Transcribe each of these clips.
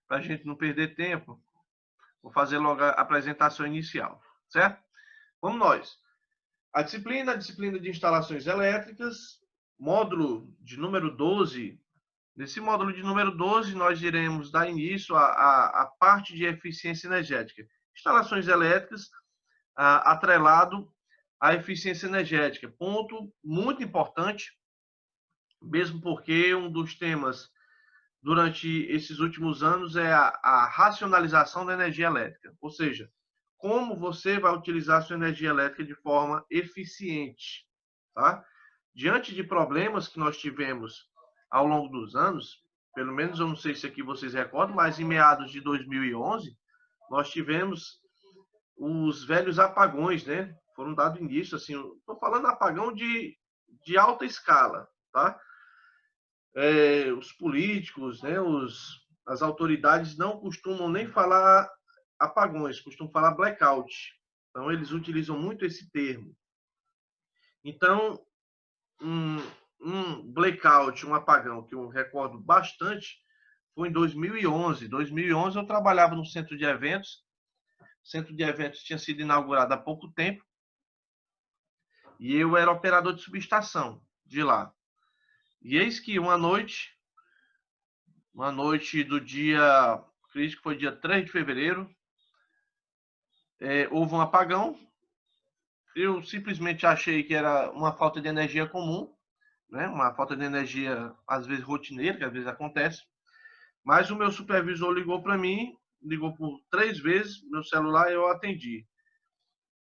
para a gente não perder tempo, vou fazer logo a apresentação inicial, certo? Vamos nós. A disciplina de instalações elétricas, módulo de número 12. Nesse módulo de número 12, nós iremos dar início à parte de eficiência energética. Instalações elétricas atrelado à eficiência energética. Ponto muito importante, mesmo porque um dos temas durante esses últimos anos é a racionalização da energia elétrica. Ou seja, como você vai utilizar a sua energia elétrica de forma eficiente. Tá? Diante de problemas que nós tivemos ao longo dos anos, pelo menos eu não sei se aqui vocês recordam, mas em meados de 2011, nós tivemos os velhos apagões, né? Foram dados início, assim, estou falando apagão de alta escala, tá? Os políticos, né, as autoridades não costumam nem falar apagões, costumam falar blackout. Então, eles utilizam muito esse termo. Então, um blackout, um apagão que eu recordo bastante, foi em 2011. 2011 eu trabalhava no centro de eventos. O centro de eventos tinha sido inaugurado há pouco tempo. E eu era operador de subestação de lá. E eis que uma noite do dia, acredito que foi dia 3 de fevereiro, houve um apagão. Eu simplesmente achei que era uma falta de energia comum, né? Uma falta de energia, às vezes, rotineira, que às vezes acontece. Mas o meu supervisor ligou para mim, ligou por 3 vezes, meu celular, e eu atendi.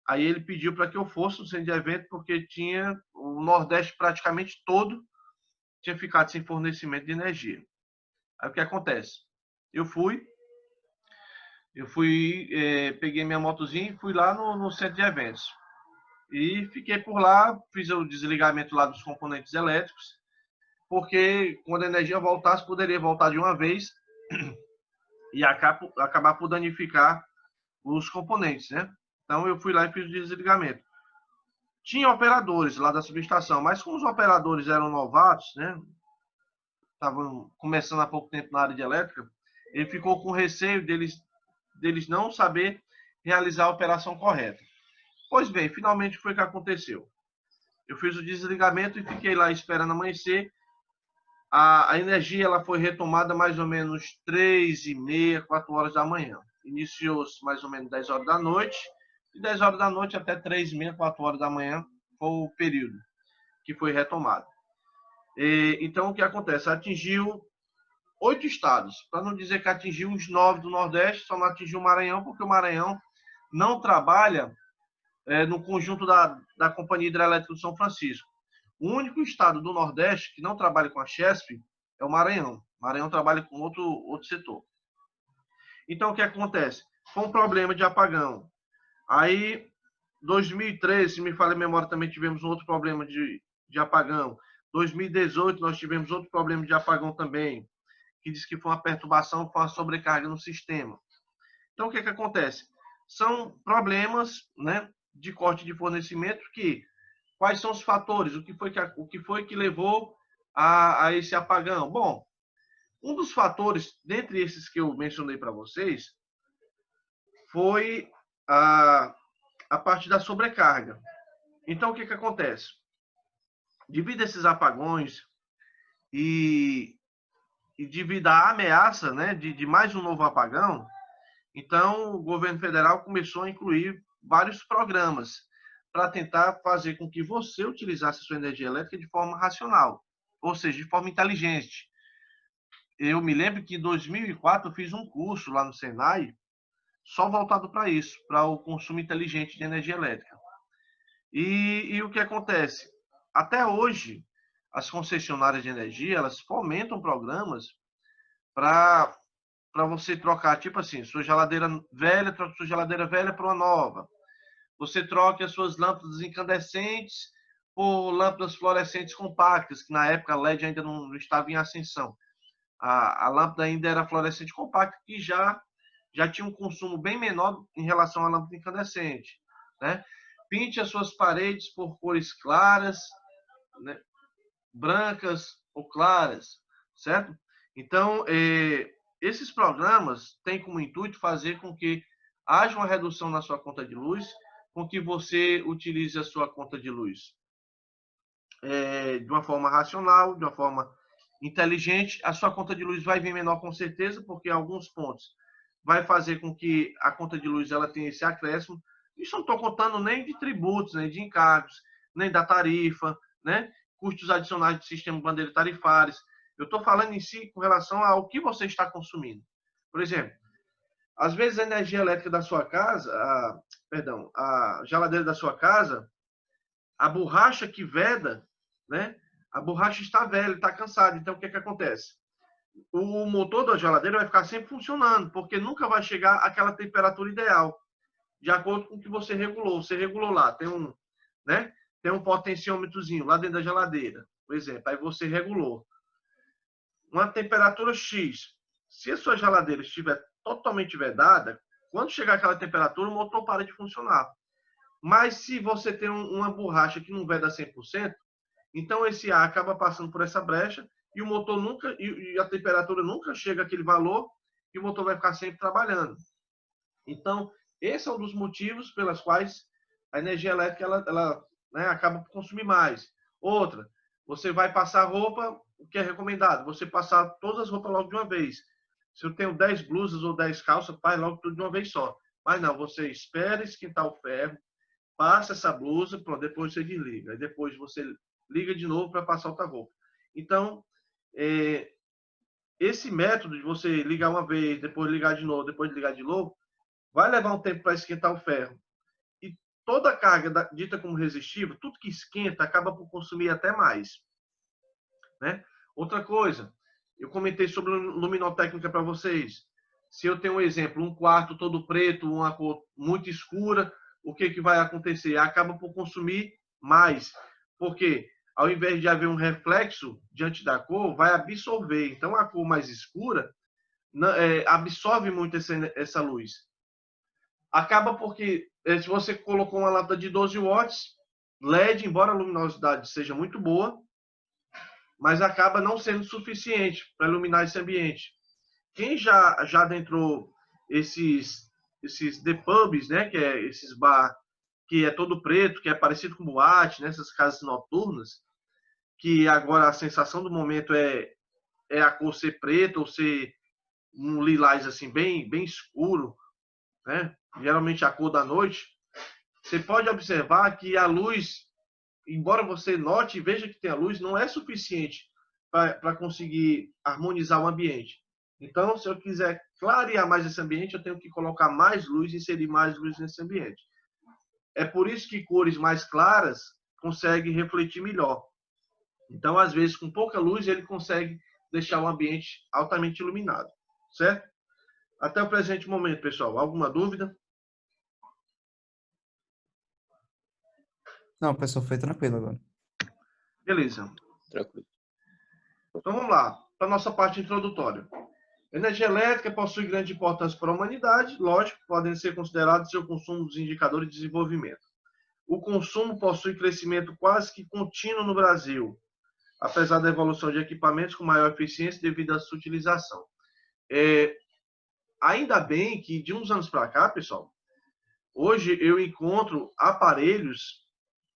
Aí ele pediu para que eu fosse no centro de evento, porque tinha o Nordeste praticamente todo tinha ficado sem fornecimento de energia. Aí o que acontece? Eu fui, peguei minha motozinha e fui lá no centro de eventos. E fiquei por lá, fiz o desligamento lá dos componentes elétricos, porque quando a energia voltasse, poderia voltar de uma vez e acabar por danificar os componentes, né? Então eu fui lá e fiz o desligamento. Tinha operadores lá da subestação, mas como os operadores eram novatos, né? Estavam começando há pouco tempo na área de elétrica, ele ficou com receio deles não saber realizar a operação correta. Pois bem, finalmente foi o que aconteceu. Eu fiz o desligamento e fiquei lá esperando amanhecer. A energia ela foi retomada mais ou menos 3h30, 4 horas da manhã. Iniciou-se mais ou menos 10 horas da noite, e 10 horas da noite até 3h30, 4 horas da manhã foi o período que foi retomado. Então, o que acontece? Atingiu 8 estados, para não dizer que atingiu os 9 do Nordeste, só não atingiu o Maranhão, porque o Maranhão não trabalha no conjunto da Companhia Hidrelétrica do São Francisco. O único estado do Nordeste que não trabalha com a Chesf é o Maranhão. O Maranhão trabalha com outro setor. Então, o que acontece? Foi um problema de apagão. Aí, 2013, se me falha a memória, também tivemos um outro problema de apagão. 2018, nós tivemos outro problema de apagão também, que diz que foi uma perturbação, foi uma sobrecarga no sistema. Então, o que acontece? São problemas, né, de corte de fornecimento que... Quais são os fatores? O que foi que levou a esse apagão? Bom, um dos fatores, dentre esses que eu mencionei para vocês, foi a parte da sobrecarga. Então, o que acontece? Devido a esses apagões e devido à ameaça, né, de mais um novo apagão, então o governo federal começou a incluir vários programas para tentar fazer com que você utilizasse a sua energia elétrica de forma racional, ou seja, de forma inteligente. Eu me lembro que em 2004 eu fiz um curso lá no Senai, só voltado para isso, para o consumo inteligente de energia elétrica. E o que acontece? Até hoje, as concessionárias de energia, elas fomentam programas para você trocar, tipo assim, sua geladeira velha, troca sua geladeira velha para uma nova. Você troque as suas lâmpadas incandescentes por lâmpadas fluorescentes compactas, que na época a LED ainda não estava em ascensão. A lâmpada ainda era fluorescente compacta, que já tinha um consumo bem menor em relação à lâmpada incandescente. Né? Pinte as suas paredes por cores claras, né? Brancas ou claras, certo? Então, esses programas têm como intuito fazer com que haja uma redução na sua conta de luz, com que você utilize a sua conta de luz de uma forma racional, de uma forma inteligente. A sua conta de luz vai vir menor com certeza, porque em alguns pontos vai fazer com que a conta de luz ela tenha esse acréscimo. Isso não estou contando nem de tributos, nem de encargos, nem da tarifa, né? Custos adicionais do sistema bandeira tarifários. Eu estou falando em si com relação ao que você está consumindo. Por exemplo, às vezes a energia elétrica da sua casa, a geladeira da sua casa, a borracha que veda, né? A borracha está velha, está cansada. Então, o que acontece? O motor da geladeira vai ficar sempre funcionando, porque nunca vai chegar àquela temperatura ideal, de acordo com o que você regulou. Você regulou lá, né? Tem um potenciômetrozinho lá dentro da geladeira, por exemplo. Aí você regulou uma temperatura X. Se a sua geladeira estiver totalmente vedada, quando chegar aquela temperatura, o motor para de funcionar. Mas se você tem uma borracha que não veda 100%, então esse ar acaba passando por essa brecha e o motor nunca, e a temperatura nunca chega àquele valor e o motor vai ficar sempre trabalhando. Então, esse é um dos motivos pelos quais a energia elétrica ela né, acaba por consumir mais. Outra, você vai passar roupa, o que é recomendado? Você passar todas as roupas logo de uma vez. Se eu tenho 10 blusas ou 10 calças, faz logo tudo de uma vez só. Mas não, você espera esquentar o ferro, passa essa blusa, pronto, depois você desliga. Aí depois você liga de novo para passar outra roupa. Então, esse método de você ligar uma vez, depois ligar de novo, depois ligar de novo, vai levar um tempo para esquentar o ferro. E toda a carga dita como resistível, tudo que esquenta, acaba por consumir até mais. Né? Outra coisa, eu comentei sobre luminotécnica para vocês. Se eu tenho um exemplo, um quarto todo preto, uma cor muito escura, o que vai acontecer? Acaba por consumir mais. Porque ao invés de haver um reflexo diante da cor, vai absorver. Então, a cor mais escura absorve muito essa luz. Acaba porque, se você colocou uma lâmpada de 12 watts, LED, embora a luminosidade seja muito boa, mas acaba não sendo suficiente para iluminar esse ambiente. Quem já adentrou esses the pubs, né, que é esses bar que é todo preto, que é parecido com boate, nessas casas noturnas, que agora a sensação do momento é a cor ser preta ou ser um lilás assim bem escuro, né? Geralmente a cor da noite. Você pode observar que a luz, embora você note e veja que tem a luz, não é suficiente para conseguir harmonizar o ambiente. Então, se eu quiser clarear mais esse ambiente, eu tenho que colocar mais luz e inserir mais luz nesse ambiente. É por isso que cores mais claras conseguem refletir melhor. Então, às vezes, com pouca luz, ele consegue deixar o ambiente altamente iluminado. Certo? Até o presente momento, pessoal. Alguma dúvida? Não, pessoal, foi tranquilo agora. Beleza. Tranquilo. Então, vamos lá. Para a nossa parte introdutória. Energia elétrica possui grande importância para a humanidade, lógico, podem ser considerados seu consumo dos indicadores de desenvolvimento. O consumo possui crescimento quase que contínuo no Brasil, apesar da evolução de equipamentos com maior eficiência devido à sua utilização. Ainda bem que de uns anos para cá, pessoal, hoje eu encontro aparelhos,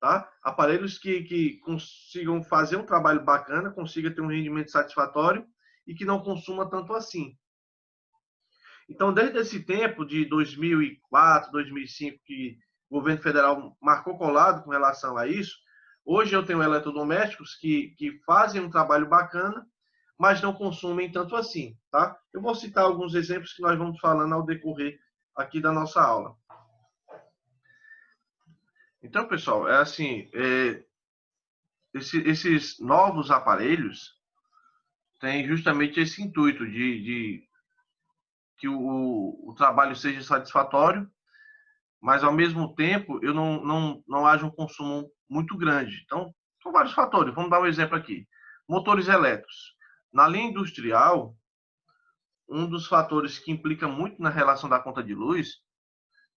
tá? Aparelhos que consigam fazer um trabalho bacana, consiga ter um rendimento satisfatório e que não consuma tanto assim. Então, desde esse tempo de 2004, 2005, que o governo federal marcou colado com relação a isso, hoje eu tenho eletrodomésticos que fazem um trabalho bacana, mas não consumem tanto assim, tá? Eu vou citar alguns exemplos que nós vamos falando ao decorrer aqui da nossa aula. Então, pessoal, é assim, esses novos aparelhos têm justamente esse intuito de que o trabalho seja satisfatório, mas ao mesmo tempo eu não haja um consumo muito grande. Então, são vários fatores. Vamos dar um exemplo aqui. Motores elétricos. Na linha industrial, um dos fatores que implica muito na relação da conta de luz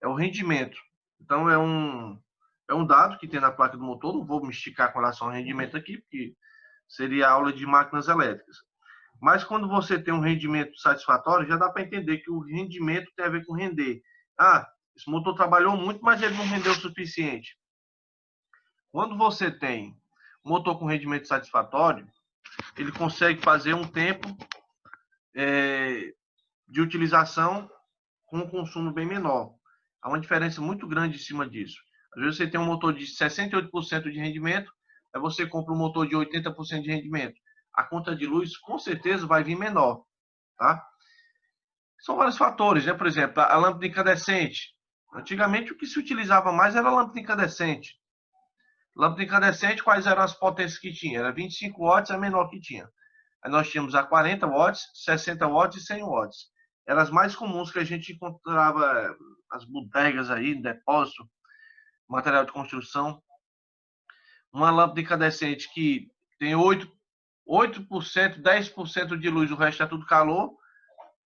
é o rendimento. Então, é um dado que tem na placa do motor, não vou me esticar com relação ao rendimento aqui, porque seria aula de máquinas elétricas. Mas quando você tem um rendimento satisfatório, já dá para entender que o rendimento tem a ver com render. Ah, esse motor trabalhou muito, mas ele não rendeu o suficiente. Quando você tem um motor com rendimento satisfatório, ele consegue fazer um tempo de utilização com um consumo bem menor. Há uma diferença muito grande em cima disso. Às vezes você tem um motor de 68% de rendimento, aí você compra um motor de 80% de rendimento. A conta de luz, com certeza, vai vir menor. Tá? São vários fatores, né? Por exemplo, a lâmpada incandescente. Antigamente, o que se utilizava mais era a lâmpada incandescente. Lâmpada incandescente, quais eram as potências que tinha? Era 25 watts, a menor que tinha. Aí nós tínhamos a 40 watts, 60 watts e 100 watts. Eram as mais comuns que a gente encontrava nas bodegas aí, no depósito, material de construção. Uma lâmpada incandescente que tem 8%, 10% de luz, o resto é tudo calor,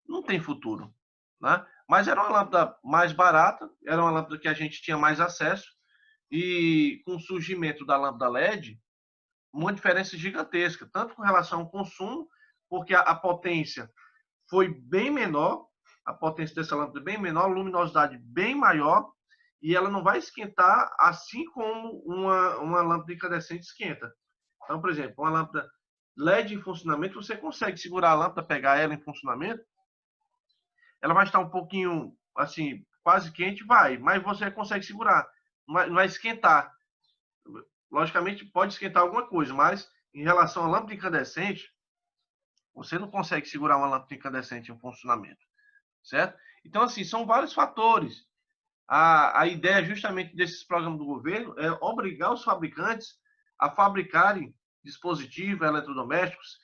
não tem futuro. Né? Mas era uma lâmpada mais barata, era uma lâmpada que a gente tinha mais acesso, e com o surgimento da lâmpada LED, uma diferença gigantesca, tanto com relação ao consumo, porque a potência foi bem menor, a potência dessa lâmpada é bem menor, luminosidade bem maior, e ela não vai esquentar assim como uma lâmpada incandescente esquenta. Então, por exemplo, uma lâmpada LED em funcionamento, você consegue segurar a lâmpada, pegar ela em funcionamento, ela vai estar um pouquinho, assim, quase quente, mas você consegue segurar, não vai esquentar. Logicamente, pode esquentar alguma coisa, mas em relação à lâmpada incandescente, você não consegue segurar uma lâmpada incandescente em funcionamento, certo? Então, assim, são vários fatores. A ideia justamente desses programas do governo é obrigar os fabricantes a fabricarem dispositivos eletrodomésticos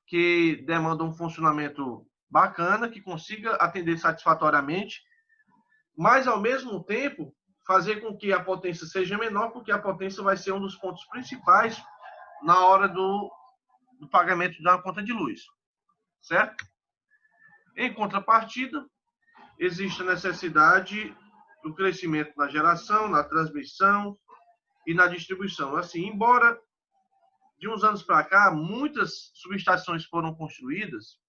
que demandam um funcionamento bacana, que consiga atender satisfatoriamente, mas, ao mesmo tempo, fazer com que a potência seja menor, porque a potência vai ser um dos pontos principais na hora do pagamento de uma conta de luz, certo? Em contrapartida, existe a necessidade do crescimento na geração, na transmissão e na distribuição. Assim, embora de uns anos para cá, muitas subestações foram construídas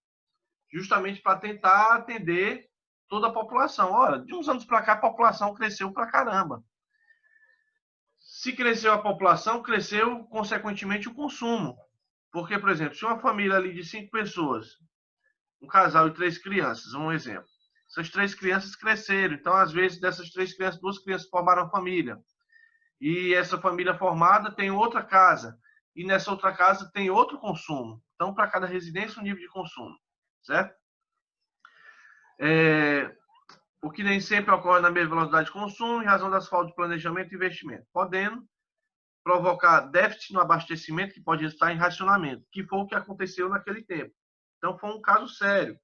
justamente para tentar atender toda a população. Ora, de uns anos para cá, a população cresceu para caramba. Se cresceu a população, cresceu, consequentemente, o consumo. Porque, por exemplo, se uma família ali de 5 pessoas, um casal e 3 crianças, um exemplo, essas 3 crianças cresceram. Então, às vezes, dessas 3 crianças, 2 crianças formaram família. E essa família formada tem outra casa. E nessa outra casa tem outro consumo. Então, para cada residência, um nível de consumo. Certo? O que nem sempre ocorre na mesma velocidade de consumo, em razão das faltas de planejamento e investimento, podendo provocar déficit no abastecimento, que pode estar em racionamento, que foi o que aconteceu naquele tempo. Então, foi um caso sério.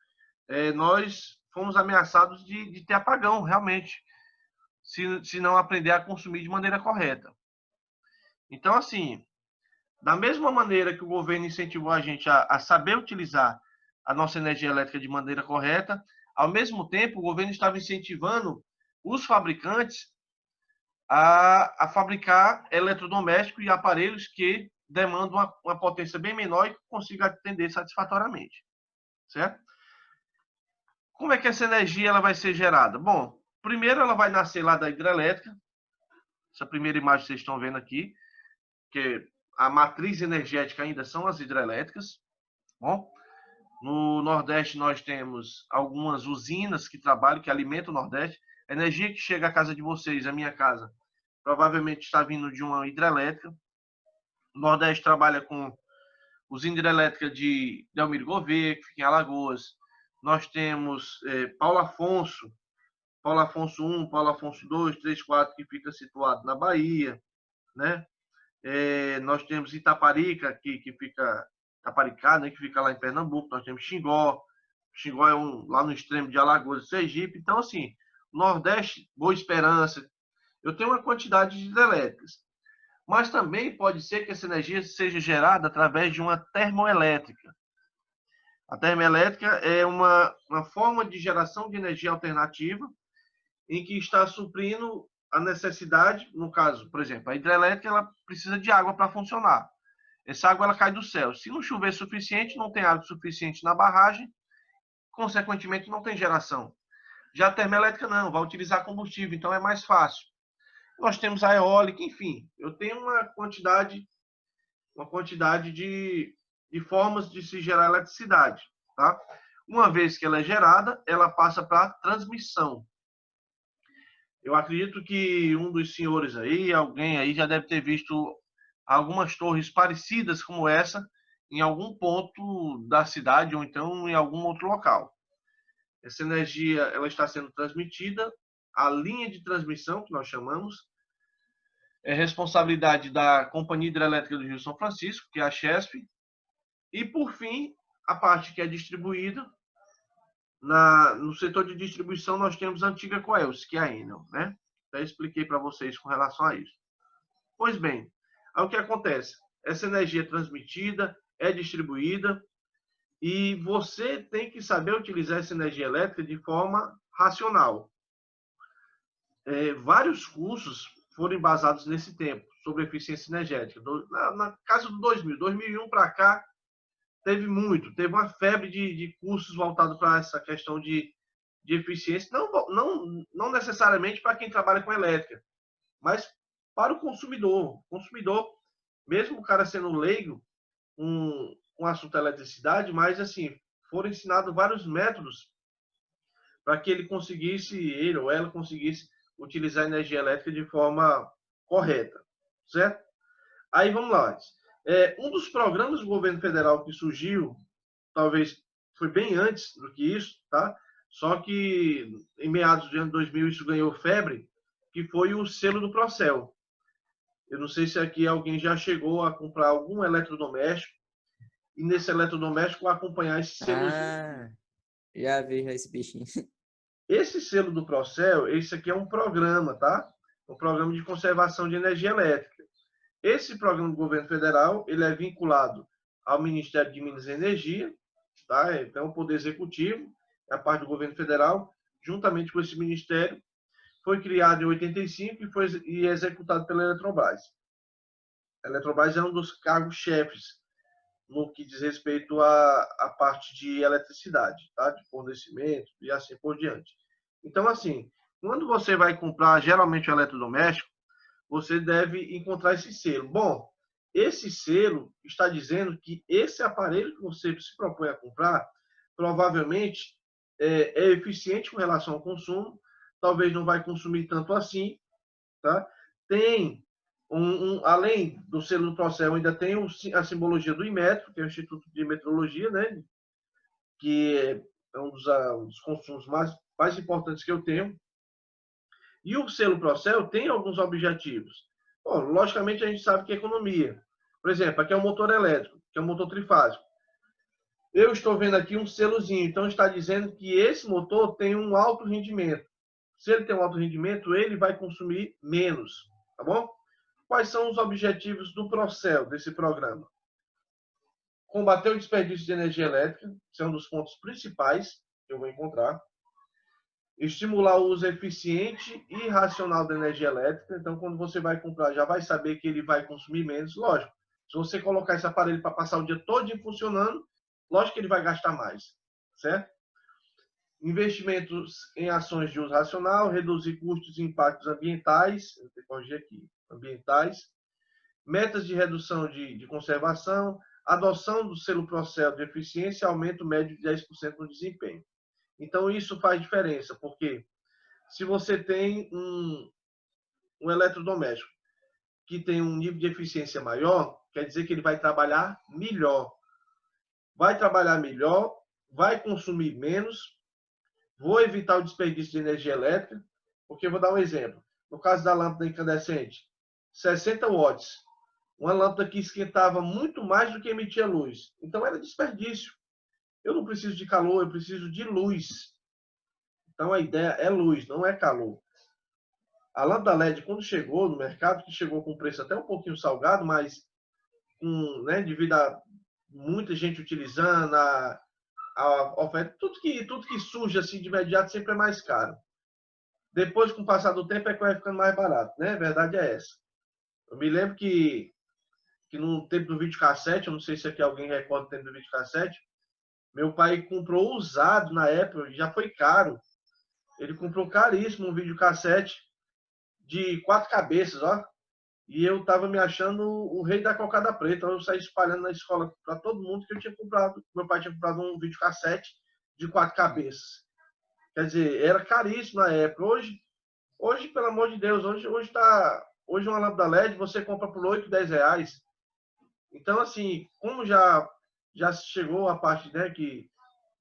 Nós fomos ameaçados de ter apagão, realmente, se não aprender a consumir de maneira correta. Então, assim, da mesma maneira que o governo incentivou a gente a saber utilizar a nossa energia elétrica de maneira correta, ao mesmo tempo, o governo estava incentivando os fabricantes a fabricar eletrodomésticos e aparelhos que demandam uma potência bem menor e que consigam atender satisfatoriamente. Certo? Como é que essa energia ela vai ser gerada? Bom, primeiro ela vai nascer lá da hidrelétrica. Essa primeira imagem que vocês estão vendo aqui, que a matriz energética ainda são as hidrelétricas. Bom, no Nordeste nós temos algumas usinas que trabalham, que alimentam o Nordeste. A energia que chega à casa de vocês, à minha casa, provavelmente está vindo de uma hidrelétrica. O Nordeste trabalha com usina hidrelétrica de Delmiro Gouveia, que fica em Alagoas. Nós temos Paulo Afonso 1, Paulo Afonso 2, 3, 4, que fica situado na Bahia, né? Nós temos Itaparica, que fica Itaparicá, né, que fica lá em Pernambuco. Nós temos Xingó. Xingó é lá no extremo de Alagoas e Sergipe. Então, assim, Nordeste, Boa Esperança. Eu tenho uma quantidade de hidrelétricas. Mas também pode ser que essa energia seja gerada através de uma termoelétrica. A termoelétrica é uma forma de geração de energia alternativa em que está suprindo a necessidade, no caso, por exemplo, a hidrelétrica ela precisa de água para funcionar. Essa água ela cai do céu. Se não chover suficiente, não tem água suficiente na barragem, consequentemente não tem geração. Já a termoelétrica não, vai utilizar combustível, então é mais fácil. Nós temos a eólica, enfim, eu tenho uma quantidade de formas de se gerar eletricidade, tá? Uma vez que ela é gerada, ela passa para transmissão. Eu acredito que um dos senhores aí, alguém aí já deve ter visto algumas torres parecidas como essa em algum ponto da cidade ou então em algum outro local. Essa energia ela está sendo transmitida, a linha de transmissão que nós chamamos é responsabilidade da Companhia Hidrelétrica do Rio São Francisco, que é a Chesf, e por fim a parte que é distribuída no setor de distribuição nós temos a antiga Coelce, que é a Enel, né? Até expliquei para vocês com relação a isso. Pois bem, aí o que acontece? Essa energia é transmitida, é distribuída e você tem que saber utilizar essa energia elétrica de forma racional. Vários cursos foram embasados nesse tempo, sobre eficiência energética. Na casa do 2001 para cá, teve uma febre de cursos voltados para essa questão de eficiência, não necessariamente para quem trabalha com elétrica, mas para o consumidor. O consumidor, mesmo o cara sendo leigo com o assunto eletricidade, mas assim, foram ensinados vários métodos para que ele ou ela conseguisse utilizar a energia elétrica de forma correta, certo? Aí vamos lá. Um dos programas do governo federal que surgiu, talvez foi bem antes do que isso, tá? Só que em meados do ano 2000 isso ganhou febre, que foi o selo do Procel. Eu não sei se aqui alguém já chegou a comprar algum eletrodoméstico e nesse eletrodoméstico acompanhar esse selozinho. Ah, já vi já esse bichinho. Esse selo do Procel, esse aqui é um programa, tá? Um programa de conservação de energia elétrica. Esse programa do governo federal, ele é vinculado ao Ministério de Minas e Energia, tá? Então, o Poder Executivo, é a parte do governo federal, juntamente com esse ministério, foi criado em 85 e foi executado pela Eletrobras. A Eletrobras é um dos cargos-chefes no que diz respeito à parte de eletricidade, tá? De fornecimento e assim por diante. Então, assim, quando você vai comprar geralmente um eletrodoméstico, você deve encontrar esse selo. Bom, esse selo está dizendo que esse aparelho que você se propõe a comprar provavelmente é eficiente com relação ao consumo, talvez não vai consumir tanto assim, tá? Tem além do selo do Procel, ainda tem a simbologia do Inmetro, que é o Instituto de Metrologia, né? Que é um dos consumos mais importantes que eu tenho. E o selo Procel tem alguns objetivos. Bom, logicamente, a gente sabe que é economia. Por exemplo, aqui é um motor elétrico, que é um motor trifásico. Eu estou vendo aqui um selozinho, então está dizendo que esse motor tem um alto rendimento. Se ele tem um alto rendimento, ele vai consumir menos, tá bom? Quais são os objetivos do Procel, desse programa? Combater o desperdício de energia elétrica, esse é um dos pontos principais que eu vou encontrar. Estimular o uso eficiente e racional da energia elétrica. Então, quando você vai comprar, já vai saber que ele vai consumir menos. Lógico, se você colocar esse aparelho para passar o dia todo funcionando, lógico que ele vai gastar mais, certo? Investimentos em ações de uso racional, reduzir custos e impactos ambientais, eu tenho que corrigir aqui, ambientais, metas de redução de conservação, adoção do selo Procel de eficiência, aumento médio de 10% no desempenho. Então, isso faz diferença, porque se você tem um eletrodoméstico que tem um nível de eficiência maior, quer dizer que ele vai trabalhar melhor. Vai trabalhar melhor, vai consumir menos, vou evitar o desperdício de energia elétrica, porque eu vou dar um exemplo. No caso da lâmpada incandescente, 60 watts, uma lâmpada que esquentava muito mais do que emitia luz. Então, era desperdício. Eu não preciso de calor, eu preciso de luz. Então, a ideia é luz, não é calor. A lâmpada LED, quando chegou no mercado, que chegou com preço até um pouquinho salgado, mas devido a muita gente utilizando, a oferta, tudo que surge assim de imediato sempre é mais caro. Depois, com o passar do tempo, é que vai ficando mais barato, né? A verdade é essa. Eu me lembro que que no tempo do videocassete, eu não sei se aqui alguém recorda o tempo do videocassete, meu pai comprou usado na época, já foi caro. Ele comprou caríssimo um videocassete de 4 cabeças, ó. E eu tava me achando o rei da cocada preta. Eu saí espalhando na escola para todo mundo que eu tinha comprado, meu pai tinha comprado um videocassete de 4 cabeças. Quer dizer, era caríssimo na época. Hoje, pelo amor de Deus, hoje uma lâmpada LED você compra por 8, 10 reais. Então, assim, como já chegou a parte, né,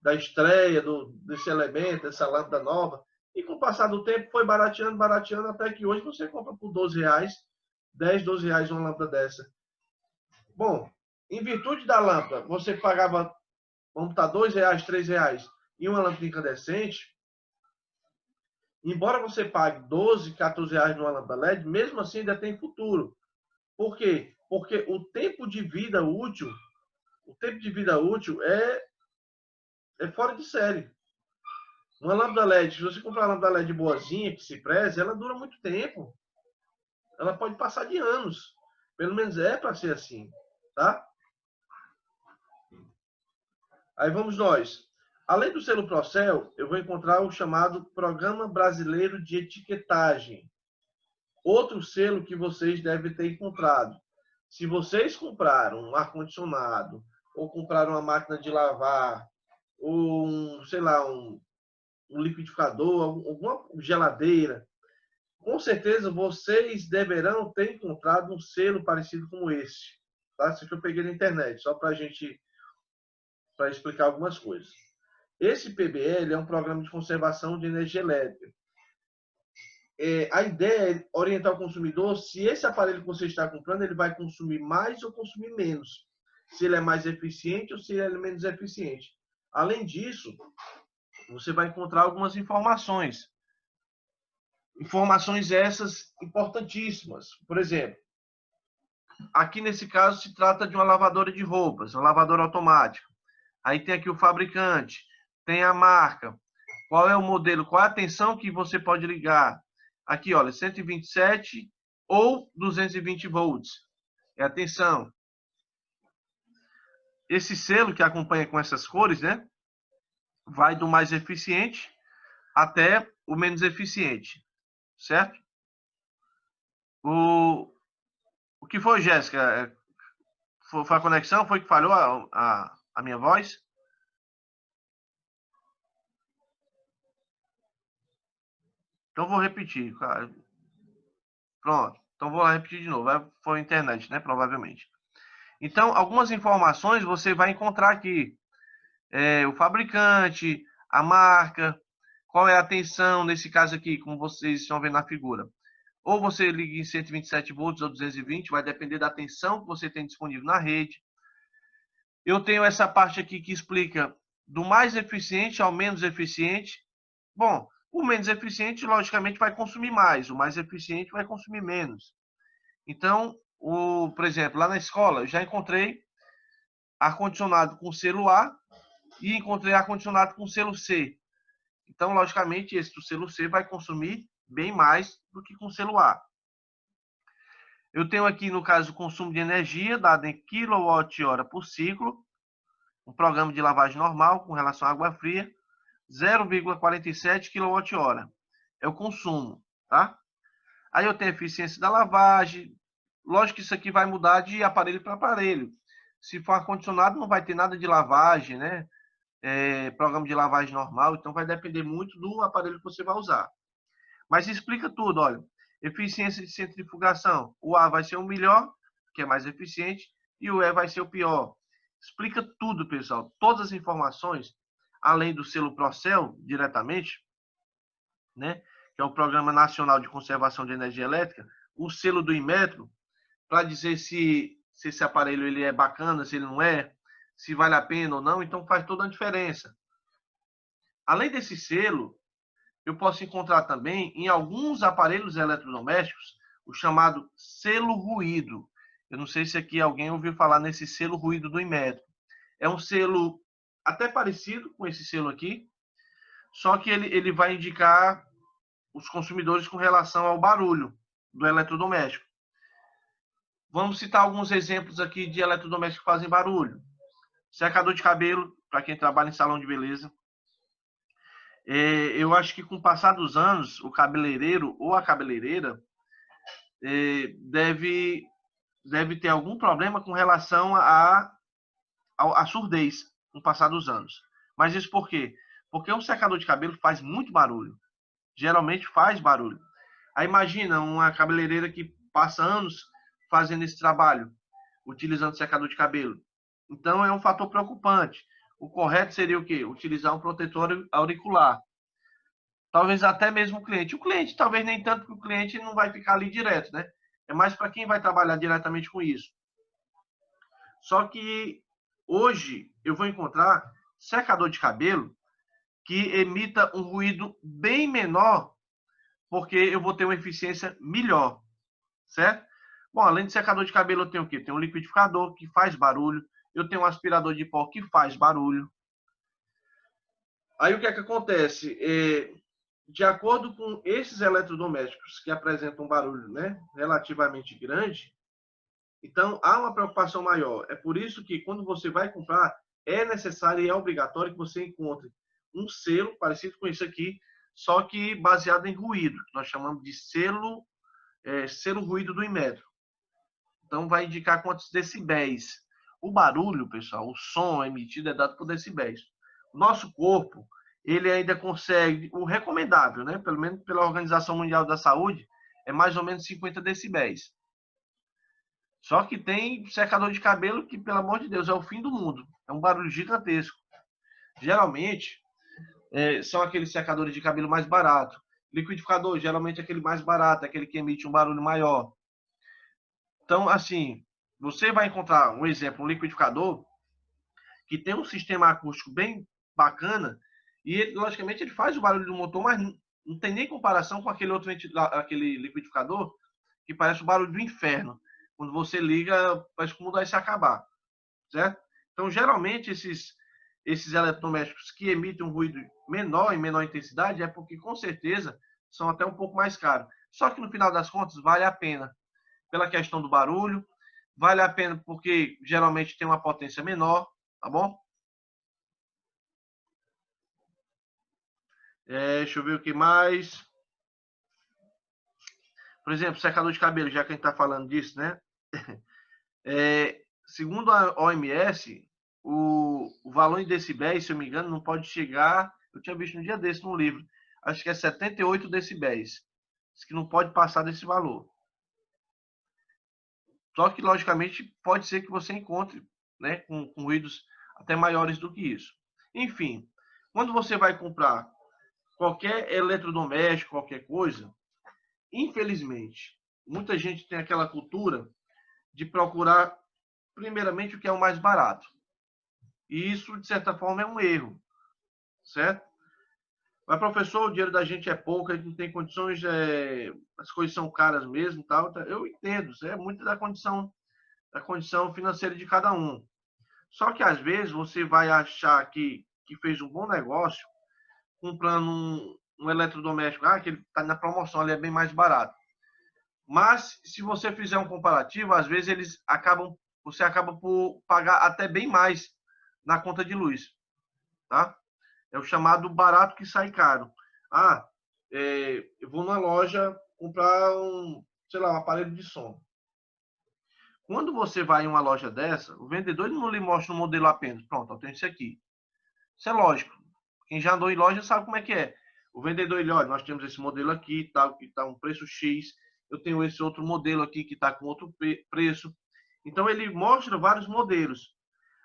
da estreia desse elemento, dessa lâmpada nova, e com o passar do tempo foi barateando, barateando, até que hoje você compra por 12 reais, 10, 12 reais uma lâmpada dessa. Bom, em virtude da lâmpada, você pagava, vamos botar 2 reais, 3 reais, e uma lâmpada incandescente, embora você pague 12, 14 reais numa lâmpada LED, mesmo assim ainda tem futuro. Por quê? Porque o tempo de vida útil é fora de série. Uma lâmpada LED, se você comprar uma lâmpada LED boazinha, que se preze, ela dura muito tempo. Ela pode passar de anos. Pelo menos é para ser assim, tá? Aí vamos nós. Além do selo Procel, eu vou encontrar o chamado Programa Brasileiro de Etiquetagem. Outro selo que vocês devem ter encontrado. Se vocês compraram um ar-condicionado, ou compraram uma máquina de lavar, ou sei lá, um liquidificador, alguma geladeira, com certeza vocês deverão ter encontrado um selo parecido como esse. Tá? Isso que eu peguei na internet, só para explicar algumas coisas. Esse PBL é um programa de conservação de energia elétrica. A ideia é orientar o consumidor se esse aparelho que você está comprando ele vai consumir mais ou consumir menos. Se ele é mais eficiente ou se ele é menos eficiente. Além disso, você vai encontrar algumas informações. Informações essas importantíssimas. Por exemplo, aqui nesse caso se trata de uma lavadora de roupas, uma lavadora automática. Aí tem aqui o fabricante, tem a marca, qual é o modelo, qual é a tensão que você pode ligar. Aqui, olha, 127 ou 220 volts. É a tensão. Esse selo que acompanha com essas cores, né? Vai do mais eficiente até o menos eficiente. Certo? O que foi, Jéssica? Foi a conexão? Foi que falhou a minha voz? Então vou repetir, cara. Pronto. Então vou lá repetir de novo. Foi a internet, né? Provavelmente. Então, algumas informações você vai encontrar aqui. O fabricante, a marca, qual é a tensão, nesse caso aqui, como vocês estão vendo na figura. Ou você liga em 127 volts ou 220, vai depender da tensão que você tem disponível na rede. Eu tenho essa parte aqui que explica do mais eficiente ao menos eficiente. Bom, o menos eficiente, logicamente, vai consumir mais. O mais eficiente vai consumir menos. Então, por exemplo, lá na escola, eu já encontrei ar-condicionado com selo A e encontrei ar-condicionado com selo C. Então, logicamente, esse do selo C vai consumir bem mais do que com selo A. Eu tenho aqui, no caso, o consumo de energia, dado em kWh por ciclo, um programa de lavagem normal com relação à água fria, 0,47 kWh. É o consumo, tá? Aí eu tenho a eficiência da lavagem. Lógico que isso aqui vai mudar de aparelho para aparelho. Se for ar-condicionado, não vai ter nada de lavagem, né? Programa de lavagem normal, então vai depender muito do aparelho que você vai usar. Mas explica tudo, olha. Eficiência de centrifugação. O A vai ser o melhor, que é mais eficiente, e o E vai ser o pior. Explica tudo, pessoal. Todas as informações, além do selo Procel, diretamente, né? Que é o Programa Nacional de Conservação de Energia Elétrica, o selo do Inmetro, para dizer se esse aparelho ele é bacana, se ele não é, se vale a pena ou não, então faz toda a diferença. Além desse selo, eu posso encontrar também em alguns aparelhos eletrodomésticos o chamado selo ruído. Eu não sei se aqui alguém ouviu falar nesse selo ruído do Inmetro. É um selo até parecido com esse selo aqui, só que ele vai indicar os consumidores com relação ao barulho do eletrodoméstico. Vamos citar alguns exemplos aqui de eletrodomésticos que fazem barulho. Secador de cabelo, para quem trabalha em salão de beleza. Eu acho que com o passar dos anos, o cabeleireiro ou a cabeleireira deve ter algum problema com relação à surdez com o passar dos anos. Mas isso por quê? Porque um secador de cabelo faz muito barulho. Geralmente faz barulho. Aí imagina uma cabeleireira que passa anos fazendo esse trabalho, utilizando secador de cabelo. Então é um fator preocupante. O correto seria o quê? Utilizar um protetor auricular. Talvez até mesmo o cliente. O cliente talvez nem tanto, porque o cliente não vai ficar ali direto, né? É mais para quem vai trabalhar diretamente com isso. Só que hoje eu vou encontrar secador de cabelo que emita um ruído bem menor, porque eu vou ter uma eficiência melhor, certo? Bom, além de secador de cabelo, eu tenho o quê? Tem um liquidificador que faz barulho, eu tenho um aspirador de pó que faz barulho. Aí o que é que acontece? De acordo com esses eletrodomésticos que apresentam um barulho, né, relativamente grande, então há uma preocupação maior. É por isso que quando você vai comprar, é necessário e é obrigatório que você encontre um selo parecido com isso aqui, só que baseado em ruído, que nós chamamos de selo ruído do Inmetro. Então vai indicar quantos decibéis. O barulho, pessoal, o som emitido é dado por decibéis. O nosso corpo, ele ainda consegue, o recomendável, né, pelo menos pela Organização Mundial da Saúde, é mais ou menos 50 decibéis. Só que tem secador de cabelo que, pelo amor de Deus, é o fim do mundo. É um barulho gigantesco. Geralmente, são aqueles secadores de cabelo mais barato. Liquidificador, geralmente é aquele mais barato, aquele que emite um barulho maior. Então, assim, você vai encontrar um exemplo, um liquidificador que tem um sistema acústico bem bacana e, ele, logicamente, ele faz o barulho do motor, mas não tem nem comparação com aquele outro aquele liquidificador que parece o barulho do inferno. Quando você liga, parece que o mundo vai se acabar, certo? Então, geralmente, esses eletrodomésticos que emitem um ruído menor, em menor intensidade, é porque, com certeza, são até um pouco mais caros. Só que, no final das contas, vale a pena pela questão do barulho, vale a pena porque geralmente tem uma potência menor, tá bom? Deixa eu ver o que mais. Por exemplo, secador de cabelo, já que a gente está falando disso, né? Segundo a OMS, o valor em decibéis, se eu me engano, não pode chegar. Eu tinha visto um dia desse no livro. Acho que é 78 decibéis. Diz que não pode passar desse valor. Só que, logicamente, pode ser que você encontre, né, com ruídos até maiores do que isso. Enfim, quando você vai comprar qualquer eletrodoméstico, qualquer coisa, infelizmente, muita gente tem aquela cultura de procurar, primeiramente, o que é o mais barato. E isso, de certa forma, é um erro, certo? Mas, professor, o dinheiro da gente é pouco, a gente não tem condições, as coisas são caras mesmo, tal. Eu entendo, isso é muito da condição financeira de cada um. Só que, às vezes, você vai achar que fez um bom negócio comprando um eletrodoméstico, que ele está na promoção, ele é bem mais barato. Mas, se você fizer um comparativo, às vezes você acaba por pagar até bem mais na conta de luz, tá? É o chamado barato que sai caro. Eu vou na loja comprar um aparelho de som. Quando você vai em uma loja dessa, o vendedor não lhe mostra um modelo apenas. Pronto, eu tenho esse aqui. Isso é lógico. Quem já andou em loja sabe como é que é. O vendedor, ele olha, nós temos esse modelo aqui, tal, que está um preço X. Eu tenho esse outro modelo aqui que está com outro preço. Então, ele mostra vários modelos.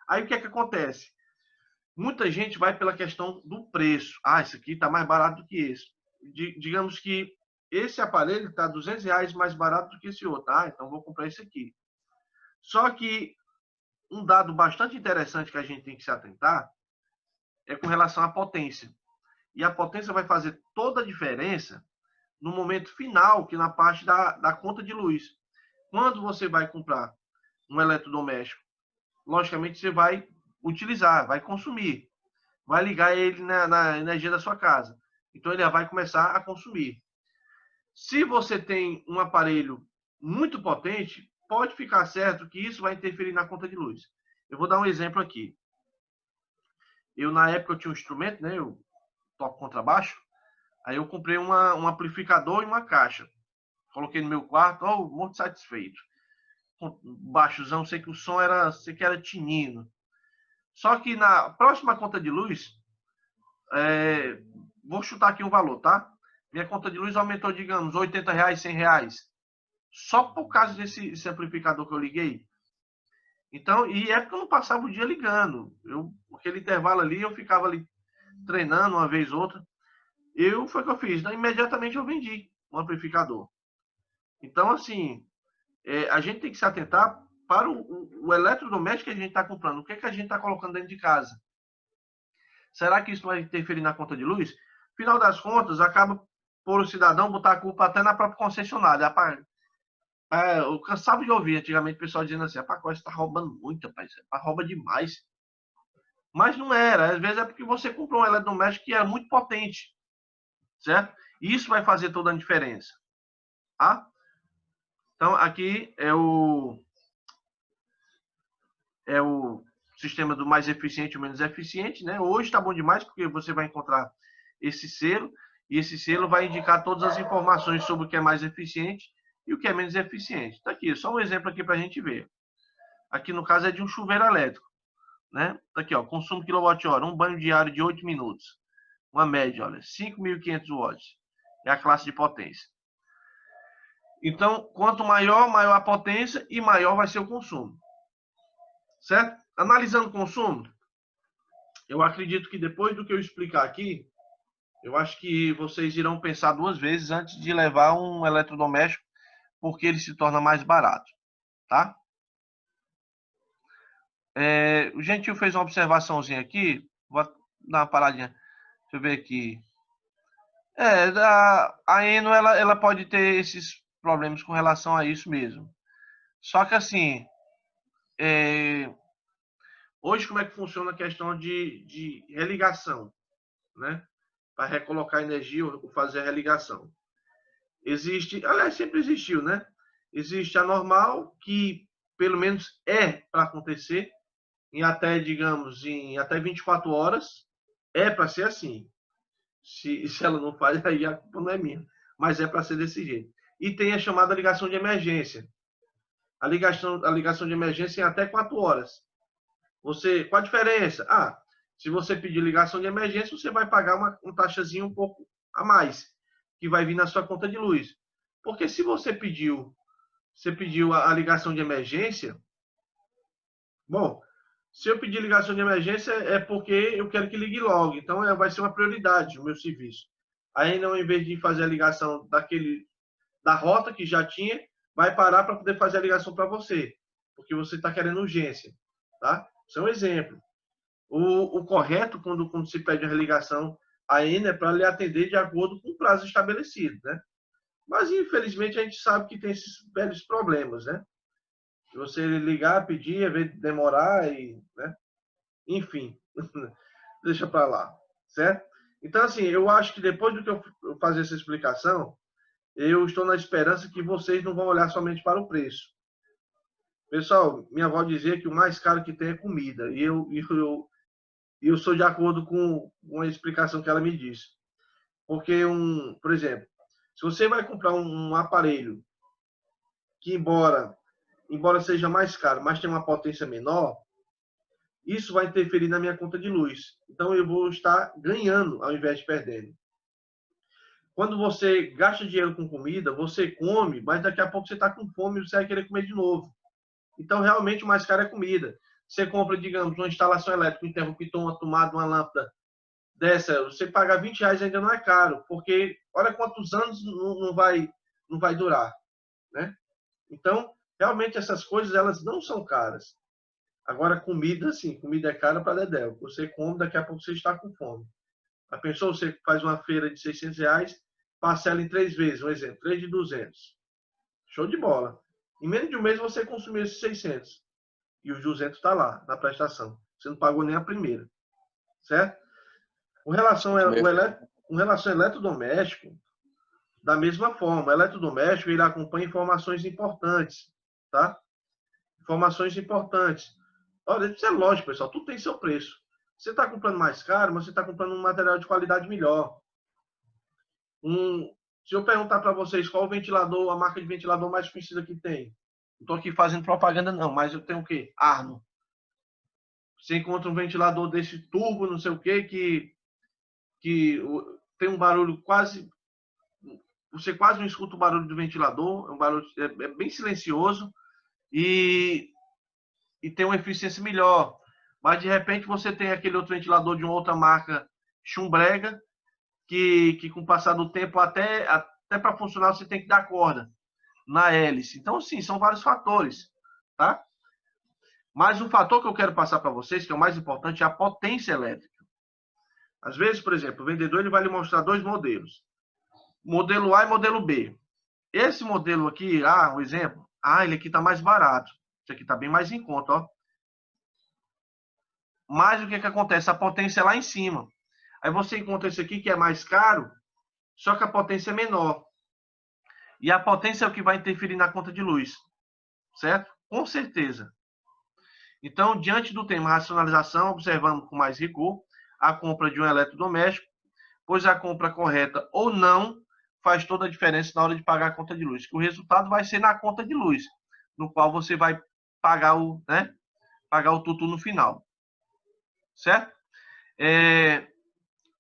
Aí, o que é que acontece? Muita gente vai pela questão do preço. Esse aqui está mais barato do que esse. Digamos que esse aparelho está R$200 mais barato do que esse outro. Então vou comprar esse aqui. Só que um dado bastante interessante que a gente tem que se atentar é com relação à potência. E a potência vai fazer toda a diferença no momento final, que na parte da conta de luz. Quando você vai comprar um eletrodoméstico, logicamente você vai utilizar, vai consumir, vai ligar ele na energia da sua casa. Então ele vai começar a consumir. Se você tem um aparelho muito potente, pode ficar certo que isso vai interferir na conta de luz. Eu vou dar um exemplo aqui. Na época, eu tinha um instrumento, né? Eu toco contrabaixo. Aí eu comprei um amplificador e uma caixa. Coloquei no meu quarto, muito satisfeito. Baixozão, sei que o som sei que era tinino. Só que na próxima conta de luz, vou chutar aqui um valor, tá? Minha conta de luz aumentou, digamos, R$80, R$100. Só por causa desse amplificador que eu liguei. Então, e é porque eu não passava o dia ligando. Aquele intervalo ali, eu ficava ali treinando uma vez ou outra. Foi o que eu fiz. Então, imediatamente eu vendi um amplificador. Então, assim, a gente tem que se atentar para o eletrodoméstico que a gente está comprando. O que a gente está colocando dentro de casa? Será que isso vai interferir na conta de luz? Final das contas, acaba por o cidadão botar a culpa até na própria concessionária. Eu cansava de ouvir antigamente o pessoal dizendo assim, a Pacote está roubando muito, rapaz, rouba demais. Mas não era, às vezes é porque você comprou um eletrodoméstico que era muito potente, certo? E isso vai fazer toda a diferença, tá? Então, aqui é o sistema do mais eficiente e menos eficiente, né? Hoje está bom demais, porque você vai encontrar esse selo, e esse selo vai indicar todas as informações sobre o que é mais eficiente e o que é menos eficiente. Tá aqui, só um exemplo aqui para a gente ver. Aqui no caso é de um chuveiro elétrico, né? Tá aqui, ó, consumo quilowatt-hora, um banho diário de 8 minutos. Uma média, olha, 5.500 watts. É a classe de potência. Então, quanto maior a potência e maior vai ser o consumo. Certo? Analisando o consumo, eu acredito que depois do que eu explicar aqui, eu acho que vocês irão pensar duas vezes antes de levar um eletrodoméstico, porque ele se torna mais barato, tá? O Gentil fez uma observaçãozinha aqui, vou dar uma paradinha, deixa eu ver aqui. A Eno, ela pode ter esses problemas com relação a isso mesmo. Só que assim, hoje como é que funciona a questão de religação, né? Para recolocar energia ou fazer a religação. Existe, aliás, sempre existiu, né? Existe a normal, que pelo menos é para acontecer em até, digamos, em até 24 horas. É para ser assim. Se ela não faz, aí a culpa não é minha. Mas é para ser desse jeito. E tem a chamada ligação de emergência. A ligação de emergência em até 4 horas. Qual a diferença? Se você pedir ligação de emergência, você vai pagar uma taxazinha um pouco a mais, que vai vir na sua conta de luz. Porque se você pediu a ligação de emergência, bom, se eu pedir ligação de emergência é porque eu quero que ligue logo, então vai ser uma prioridade o meu serviço. Aí, não, em vez de fazer a ligação da rota que já tinha, vai parar para poder fazer a ligação para você, porque você está querendo urgência, tá? Isso é um exemplo. O correto, quando se pede a religação a Eno, é para lhe atender de acordo com o prazo estabelecido, né? Mas, infelizmente, a gente sabe que tem esses velhos problemas, né? Se você ligar, pedir, às vezes demorar, né? Enfim, deixa para lá, certo? Então, assim, eu acho que depois do que eu fazer essa explicação, eu estou na esperança que vocês não vão olhar somente para o preço. Pessoal, minha avó dizia que o mais caro que tem é comida, e eu sou de acordo com a explicação que ela me disse. Porque, por exemplo, se você vai comprar um aparelho que, embora seja mais caro, mas tem uma potência menor, isso vai interferir na minha conta de luz. Então, eu vou estar ganhando ao invés de perdendo. Quando você gasta dinheiro com comida, você come, mas daqui a pouco você está com fome e você vai querer comer de novo. Então, realmente, o mais caro é comida. Você compra, digamos, uma instalação elétrica, um interruptor, uma tomada, uma lâmpada dessa, você pagar R$20 ainda não é caro, porque olha quantos anos não vai durar, né? Então, realmente, essas coisas, elas não são caras. Agora, comida, sim, comida é cara para dedéu. Você come, daqui a pouco você está com fome. A pessoa, você faz uma feira de R$600, parcela em 3 vezes, um exemplo, 3 de 200. Show de bola. Em menos de um mês você consumiu esses 600. E os 200 está lá, na prestação. Você não pagou nem a primeira. Certo? Com relação ao eletrodoméstico, da mesma forma, o eletrodoméstico ele acompanha informações importantes. tá? Informações importantes. Olha, isso é lógico, pessoal, tudo tem seu preço. Você está comprando mais caro, mas você está comprando um material de qualidade melhor. Se eu perguntar para vocês qual o ventilador, a marca de ventilador mais conhecida que tem, não estou aqui fazendo propaganda não, mas eu tenho o quê? Arno. Você encontra um ventilador desse turbo, não sei o quê, que tem um barulho quase... Você quase não escuta o barulho do ventilador, é um barulho bem silencioso e tem uma eficiência melhor. Mas, de repente, você tem aquele outro ventilador de uma outra marca, chumbrega, que com o passar do tempo, até para funcionar, você tem que dar corda na hélice. Então, sim, são vários fatores, tá? Mas o fator que eu quero passar para vocês, que é o mais importante, é a potência elétrica. Às vezes, por exemplo, o vendedor ele vai lhe mostrar dois modelos. Modelo A e modelo B. Esse modelo aqui, um exemplo, ele aqui está mais barato. Esse aqui está bem mais em conta, ó. Mas o que acontece? A potência é lá em cima. Aí você encontra esse aqui que é mais caro, só que a potência é menor. E a potência é o que vai interferir na conta de luz. Certo? Com certeza. Então, diante do tema racionalização, observamos com mais rigor a compra de um eletrodoméstico, pois a compra correta ou não faz toda a diferença na hora de pagar a conta de luz. Que o resultado vai ser na conta de luz, no qual você vai pagar o tutu no final. Certo?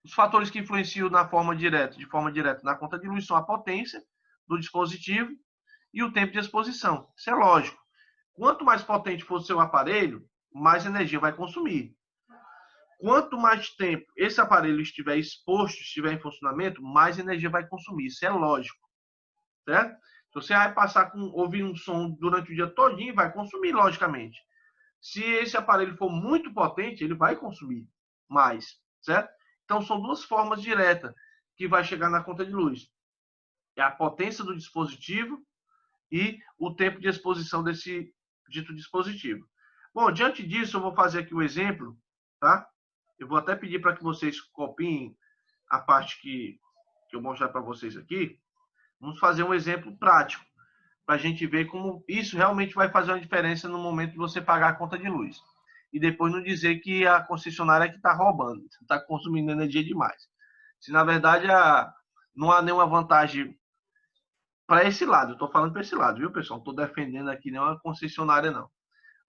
Os fatores que influenciam de forma direta na conta de luz são a potência do dispositivo e o tempo de exposição. Isso é lógico. Quanto mais potente for o seu aparelho, mais energia vai consumir. Quanto mais tempo esse aparelho estiver exposto, estiver em funcionamento, mais energia vai consumir. Isso é lógico. Certo? Se você vai passar ouvindo um som durante o dia todinho, vai consumir, logicamente. Se esse aparelho for muito potente, ele vai consumir mais. Certo? Então, são duas formas diretas que vai chegar na conta de luz. É a potência do dispositivo e o tempo de exposição desse dito dispositivo. Bom, diante disso, eu vou fazer aqui o exemplo, tá? Eu vou até pedir para que vocês copiem a parte que eu mostrar para vocês aqui. Vamos fazer um exemplo prático, para a gente ver como isso realmente vai fazer uma diferença no momento de você pagar a conta de luz. E depois não dizer que a concessionária é que está roubando, está consumindo energia demais. Se, na verdade, não há nenhuma vantagem para esse lado. Eu estou falando para esse lado, viu, pessoal? Não estou defendendo aqui nenhuma concessionária, não.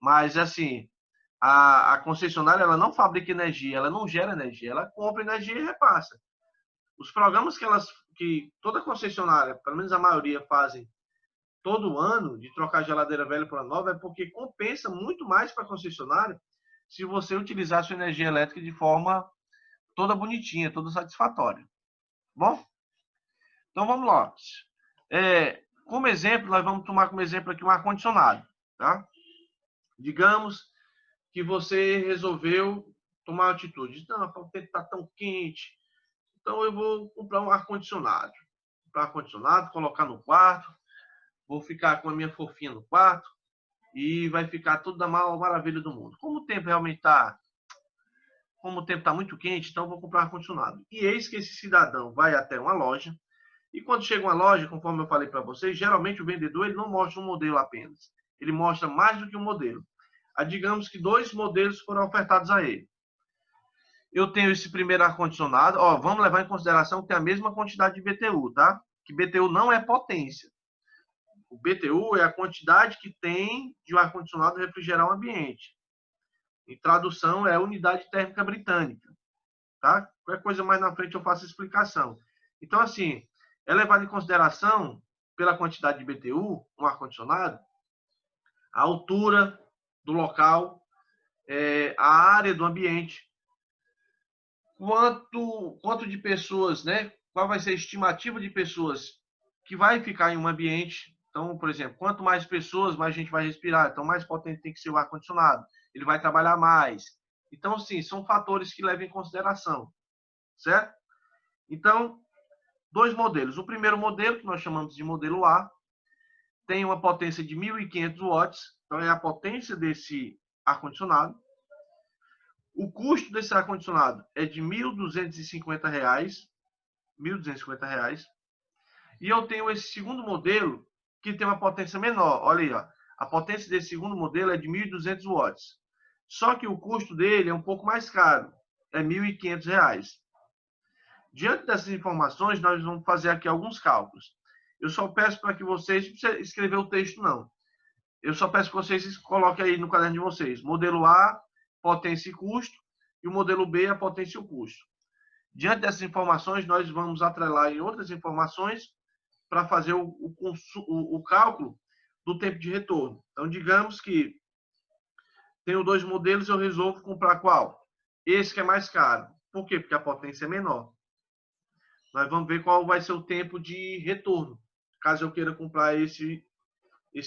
Mas, assim, a concessionária ela não fabrica energia, ela não gera energia, ela compra energia e repassa. Os programas que toda concessionária, pelo menos a maioria, fazem todo ano, de trocar geladeira velha para nova, é porque compensa muito mais para a concessionária se você utilizar a sua energia elétrica de forma toda bonitinha, toda satisfatória. Bom? Então, vamos lá. Como exemplo, nós vamos tomar como exemplo aqui um ar-condicionado. Tá? Digamos que você resolveu tomar uma atitude. Não, o tempo está tão quente, então eu vou comprar um ar-condicionado. Comprar um ar-condicionado, colocar no quarto, vou ficar com a minha fofinha no quarto e vai ficar tudo da maravilha do mundo. Como o tempo realmente está muito quente, então eu vou comprar um ar-condicionado. E eis que esse cidadão vai até uma loja. E quando chega uma loja, conforme eu falei para vocês, geralmente o vendedor ele não mostra um modelo apenas. Ele mostra mais do que um modelo. Digamos que 2 modelos foram ofertados a ele. Eu tenho esse primeiro ar-condicionado. Vamos levar em consideração que tem a mesma quantidade de BTU, tá? Que BTU não é potência. O BTU é a quantidade que tem de um ar-condicionado refrigerar o ambiente. Em tradução, é a unidade térmica britânica. Tá? Qualquer coisa mais na frente eu faço explicação. Então, assim, é levado em consideração, pela quantidade de BTU, um ar-condicionado, a altura do local, a área do ambiente, quanto de pessoas, né? Qual vai ser a estimativa de pessoas que vai ficar em um ambiente. Então, por exemplo, quanto mais pessoas, mais a gente vai respirar. Então, mais potente tem que ser o ar-condicionado. Ele vai trabalhar mais. Então, sim, são fatores que levam em consideração. Certo? Então, 2 modelos. O primeiro modelo, que nós chamamos de modelo A, tem uma potência de 1.500 watts. Então, é a potência desse ar-condicionado. O custo desse ar-condicionado é de R$ 1.250. R$ 1.250. E eu tenho esse segundo modelo, que tem uma potência menor. Olha aí, ó. A potência desse segundo modelo é de 1.200 watts. Só que o custo dele é um pouco mais caro, é R$ 1.500. Diante dessas informações, nós vamos fazer aqui alguns cálculos. Eu só peço para que vocês, não precisa escrever o texto não, eu só peço que vocês coloquem aí no caderno de vocês, modelo A, potência e custo, e o modelo B, a potência e o custo. Diante dessas informações, nós vamos atrelar em outras informações para fazer o cálculo do tempo de retorno. Então, digamos que tenho dois modelos, eu resolvo comprar qual? Esse que é mais caro. Por quê? Porque a potência é menor. Nós vamos ver qual vai ser o tempo de retorno, caso eu queira comprar esse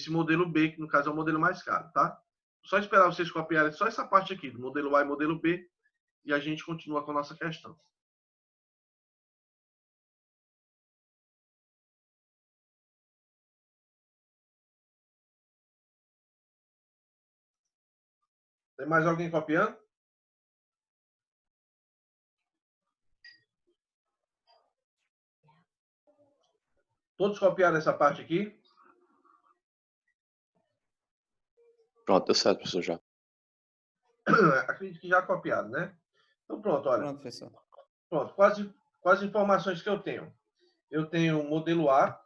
modelo B, que no caso é o modelo mais caro, tá? Só esperar vocês copiarem só essa parte aqui, do modelo A e modelo B, e a gente continua com a nossa questão. Tem mais alguém copiando? Todos copiaram essa parte aqui? Pronto, deu certo, professor, já. Acredito que já copiaram, né? Então pronto, olha. Pronto, professor. Pronto, quais informações que eu tenho? Eu tenho o modelo A,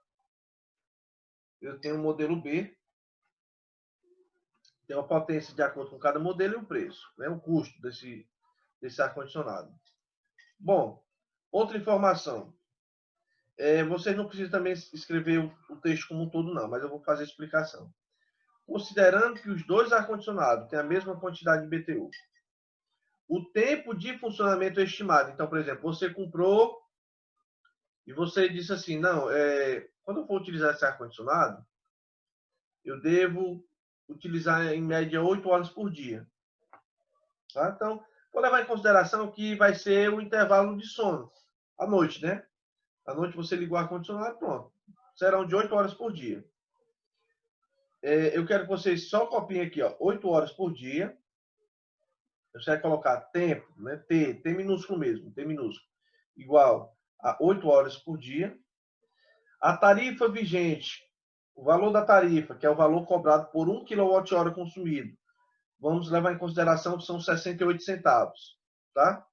eu tenho o modelo B, tenho a potência de acordo com cada modelo e o preço, né? O custo desse ar-condicionado. Bom, outra informação. Vocês não precisam também escrever o texto como um todo, não, mas eu vou fazer a explicação. Considerando que os dois ar-condicionados têm a mesma quantidade de BTU, o tempo de funcionamento é estimado. Então, por exemplo, você comprou e você disse assim, não, quando eu for utilizar esse ar-condicionado, eu devo utilizar em média 8 horas por dia. Tá? Então, vou levar em consideração que vai ser o intervalo de sono, à noite, né? À noite você ligou o ar-condicionado, pronto. Serão de 8 horas por dia. Eu quero que vocês só copiem aqui, ó, 8 horas por dia. Você vai colocar tempo, né? T minúsculo mesmo, T minúsculo, igual a 8 horas por dia. A tarifa vigente, o valor da tarifa, que é o valor cobrado por 1 kWh consumido, vamos levar em consideração que são 68 centavos, tá?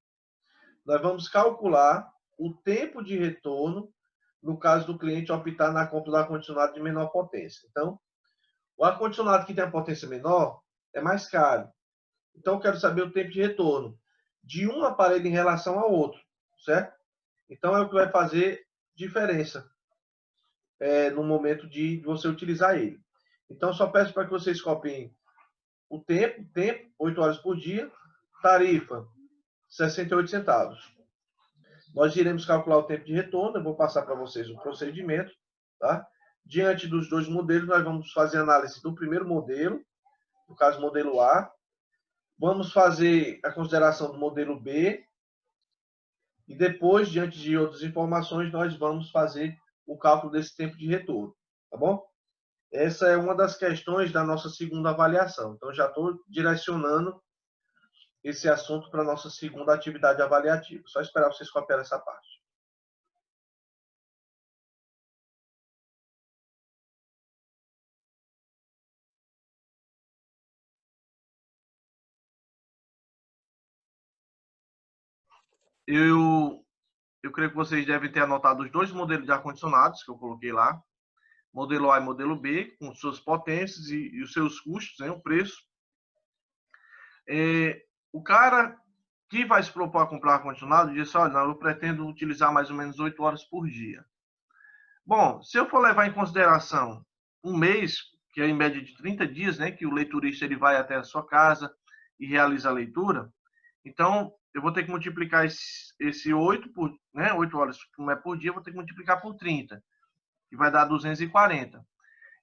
Nós vamos calcular o tempo de retorno no caso do cliente optar na compra do ar-condicionado de menor potência. Então, o ar-condicionado que tem a potência menor é mais caro. Então, eu quero saber o tempo de retorno de um aparelho em relação ao outro, certo? Então, é o que vai fazer diferença no momento de você utilizar ele. Então, só peço para que vocês copiem o tempo, 8 horas por dia, tarifa, 68 centavos. Nós iremos calcular o tempo de retorno, eu vou passar para vocês o procedimento, tá? Diante dos dois modelos, nós vamos fazer análise do primeiro modelo, no caso, modelo A. Vamos fazer a consideração do modelo B. E depois, diante de outras informações, nós vamos fazer o cálculo desse tempo de retorno, tá bom? Essa é uma das questões da nossa segunda avaliação. Então, já estou direcionando esse assunto para a nossa segunda atividade avaliativa. Só esperar vocês copiarem essa parte. Eu creio que vocês devem ter anotado os dois modelos de ar-condicionados que eu coloquei lá. Modelo A e modelo B, com suas potências e os seus custos, né, o preço. O cara que vai se propor a comprar ar-condicionado disse, olha, não, eu pretendo utilizar mais ou menos 8 horas por dia. Bom, se eu for levar em consideração um mês, que é em média de 30 dias, né, que o leiturista ele vai até a sua casa e realiza a leitura, então eu vou ter que multiplicar esse 8 horas como é por dia, eu vou ter que multiplicar por 30, que vai dar 240.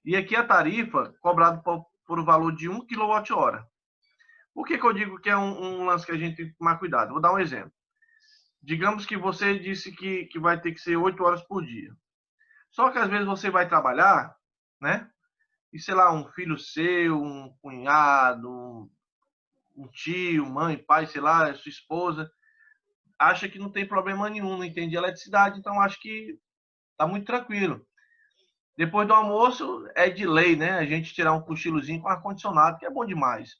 E aqui a tarifa cobrada por o valor de 1 kWh. Por que eu digo que é um lance que a gente tem que tomar cuidado? Vou dar um exemplo. Digamos que você disse que vai ter que ser 8 horas por dia. Só que às vezes você vai trabalhar, né? E sei lá, um filho seu, um cunhado, um tio, mãe, pai, sei lá, sua esposa, acha que não tem problema nenhum, não entende eletricidade, então acha que tá muito tranquilo. Depois do almoço, é de lei, né? A gente tirar um cochilozinho com ar-condicionado, que é bom demais.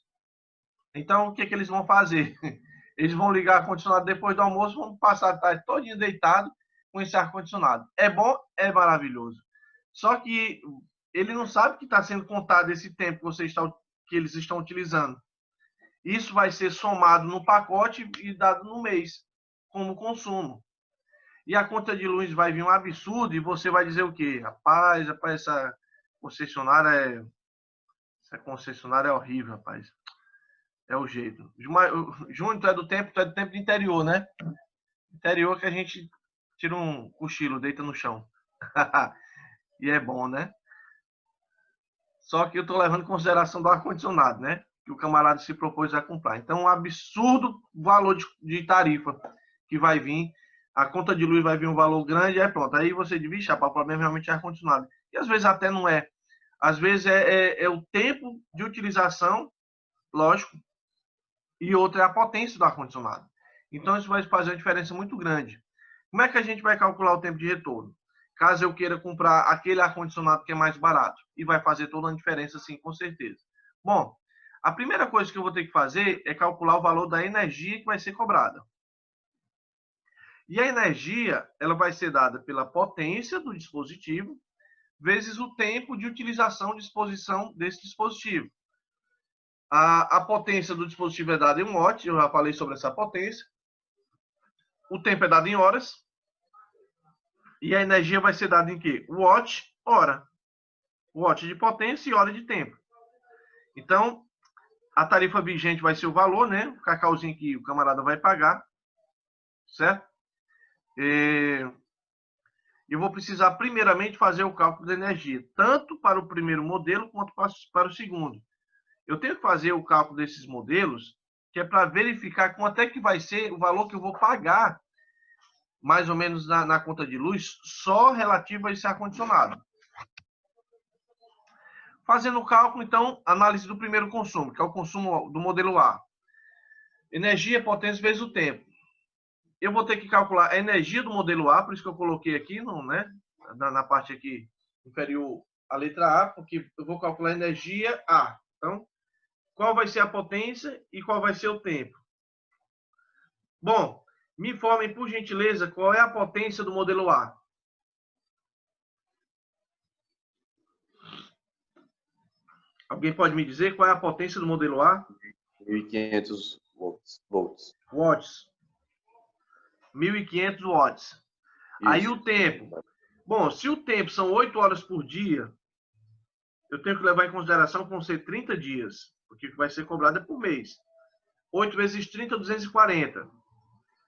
Então, o que eles vão fazer? Eles vão ligar ar-condicionado depois do almoço, vão passar a tarde todinho deitado com esse ar-condicionado. É bom? É maravilhoso. Só que ele não sabe que está sendo contado esse tempo que eles estão utilizando. Isso vai ser somado no pacote e dado no mês, como consumo. E a conta de luz vai vir um absurdo e você vai dizer o quê? Rapaz, essa concessionária é horrível, rapaz. É o jeito. Júnior, tu é do tempo de interior, né? Interior que a gente tira um cochilo, deita no chão. E é bom, né? Só que eu estou levando em consideração do ar-condicionado, né? Que o camarada se propôs a comprar. Então, um absurdo valor de tarifa que vai vir. A conta de luz vai vir um valor grande, aí pronto. Aí você diz, vixe, o problema realmente é ar-condicionado. E às vezes até não é. Às vezes é o tempo de utilização, lógico, e outra é a potência do ar-condicionado. Então, isso vai fazer uma diferença muito grande. Como é que a gente vai calcular o tempo de retorno? Caso eu queira comprar aquele ar-condicionado que é mais barato. E vai fazer toda a diferença, sim, com certeza. Bom, a primeira coisa que eu vou ter que fazer é calcular o valor da energia que vai ser cobrada. E a energia, ela vai ser dada pela potência do dispositivo vezes o tempo de utilização de exposição desse dispositivo. A potência do dispositivo é dada em watt, eu já falei sobre essa potência. O tempo é dado em horas. E a energia vai ser dada em quê? Watt, hora. Watt de potência e hora de tempo. Então, a tarifa vigente vai ser o valor, né? O cacauzinho que o camarada vai pagar. Certo? Eu vou precisar, primeiramente, fazer o cálculo da energia. Tanto para o primeiro modelo, quanto para o segundo. Eu tenho que fazer o cálculo desses modelos, que é para verificar quanto é que vai ser o valor que eu vou pagar, mais ou menos na conta de luz, só relativo a esse ar-condicionado. Fazendo o cálculo, então, análise do primeiro consumo, que é o consumo do modelo A. Energia, potência vezes o tempo. Eu vou ter que calcular a energia do modelo A, por isso que eu coloquei aqui na parte aqui inferior a letra A, porque eu vou calcular a energia A. Então, qual vai ser a potência e qual vai ser o tempo? Bom, me informem, por gentileza, qual é a potência do modelo A. Alguém pode me dizer qual é a potência do modelo A? 1.500 volts. Watts. 1.500 watts. Isso. Aí o tempo. Bom, se o tempo são 8 horas por dia, eu tenho que levar em consideração que vão ser 30 dias, porque vai ser cobrada por mês. 8 vezes 30, 240.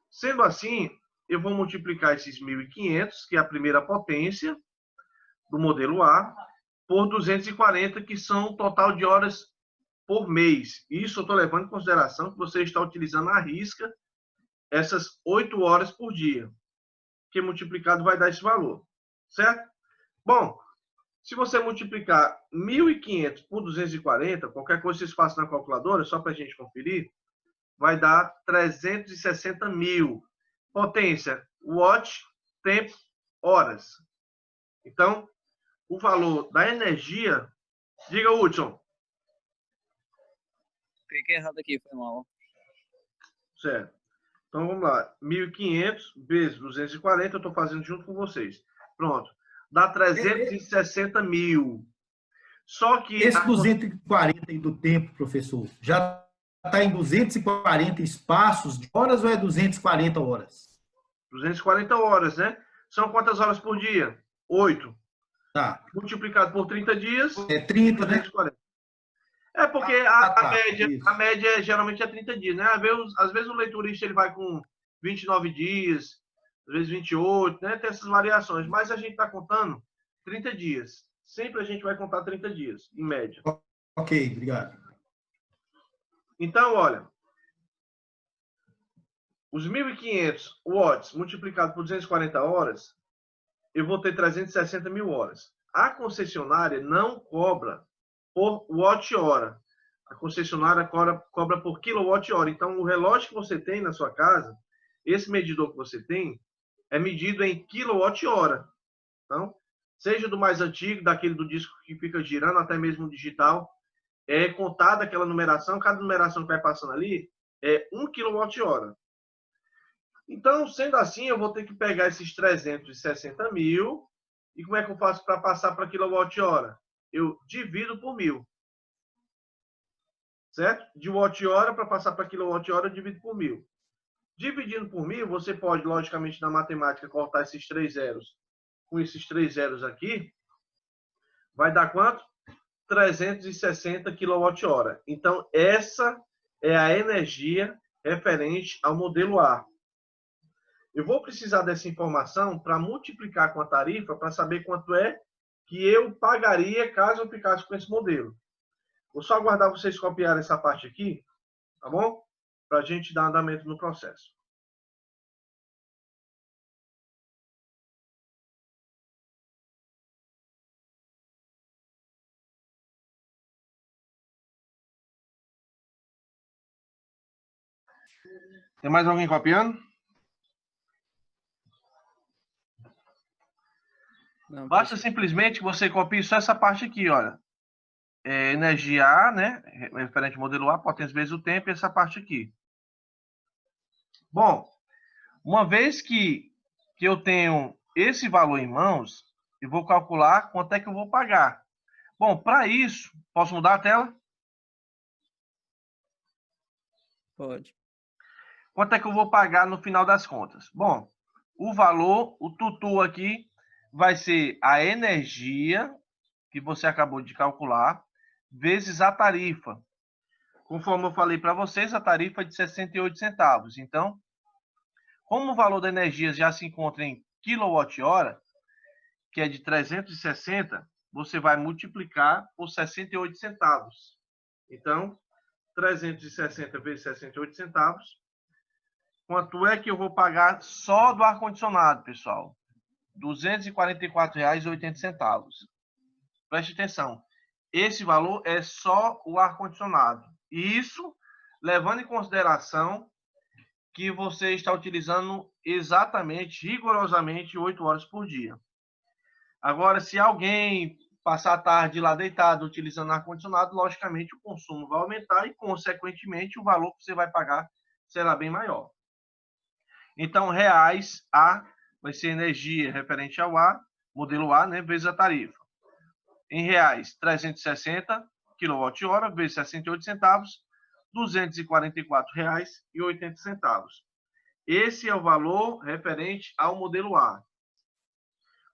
Sendo assim, eu vou multiplicar esses 1.500, que é a primeira potência do modelo A, por 240, que são o total de horas por mês. Isso eu estou levando em consideração que você está utilizando à risca essas 8 horas por dia, que multiplicado vai dar esse valor, certo? Bom, se você multiplicar 1.500 por 240, qualquer coisa vocês façam na calculadora, só para a gente conferir, vai dar 360 mil. Potência, watt, tempo, horas. Então, o valor da energia... Diga, Hudson. Cliquei errado aqui, foi mal. Certo. Então, vamos lá. 1.500 vezes 240, eu estou fazendo junto com vocês. Pronto. Dá 360 mil. Só que... Esse 240 aí do tempo, professor, já está em 240 espaços de horas ou é 240 horas? 240 horas, né? São quantas horas por dia? 8. Tá. Multiplicado por 30 dias... É 30, 240. Né? É porque a média geralmente é 30 dias, né? Às vezes o leiturista ele vai com 29 dias, às vezes 28, né? Tem essas variações. Mas a gente está contando 30 dias. Sempre a gente vai contar 30 dias, em média. Ok, obrigado. Então, olha, os 1.500 watts multiplicado por 240 horas, eu vou ter 360 mil horas. A concessionária não cobra por watt-hora. A concessionária cobra por quilowatt-hora. Então, o relógio que você tem na sua casa, esse medidor que você tem, é medido em quilowatt-hora. Então, seja do mais antigo, daquele do disco que fica girando, até mesmo digital, é contada aquela numeração, cada numeração que vai passando ali é 1 kWh. Então, sendo assim, eu vou ter que pegar esses 360 mil, e como é que eu faço para passar para kWh? Eu divido por 1000. Certo? De watt-hora para passar para kWh, eu divido por 1000. Dividindo por 1000, você pode, logicamente, na matemática, cortar esses 3 zeros com esses 3 zeros aqui. Vai dar quanto? 360 kWh. Então, essa é a energia referente ao modelo A. Eu vou precisar dessa informação para multiplicar com a tarifa para saber quanto é que eu pagaria caso eu ficasse com esse modelo. Vou só aguardar vocês copiarem essa parte aqui, tá bom? Para a gente dar andamento no processo. Tem mais alguém copiando? Não, Basta simplesmente que você copie só essa parte aqui, olha. Energia A, né? Referente ao modelo A, potência vezes o tempo, e essa parte aqui. Bom, uma vez que eu tenho esse valor em mãos, eu vou calcular quanto é que eu vou pagar. Bom, para isso, posso mudar a tela? pode. Quanto é que eu vou pagar no final das contas? Bom, o valor, o tutu aqui, vai ser a energia que você acabou de calcular, vezes a tarifa. Conforme eu falei para vocês, a tarifa é de 68 centavos. Então, como o valor da energia já se encontra em kWh, que é de 360, você vai multiplicar por 68 centavos. Então, 360 vezes 68 centavos. Quanto é que eu vou pagar só do ar-condicionado, pessoal? R$ 244,80. Preste atenção. Esse valor é só o ar-condicionado. E isso levando em consideração que você está utilizando exatamente, rigorosamente, 8 horas por dia. Agora, se alguém passar a tarde lá deitado utilizando ar-condicionado, logicamente o consumo vai aumentar e, consequentemente, o valor que você vai pagar será bem maior. Então, reais A vai ser energia referente ao A, modelo A, né, vezes a tarifa. Em reais, 360 kWh vezes 68 centavos, R$ 244,80. Esse é o valor referente ao modelo A.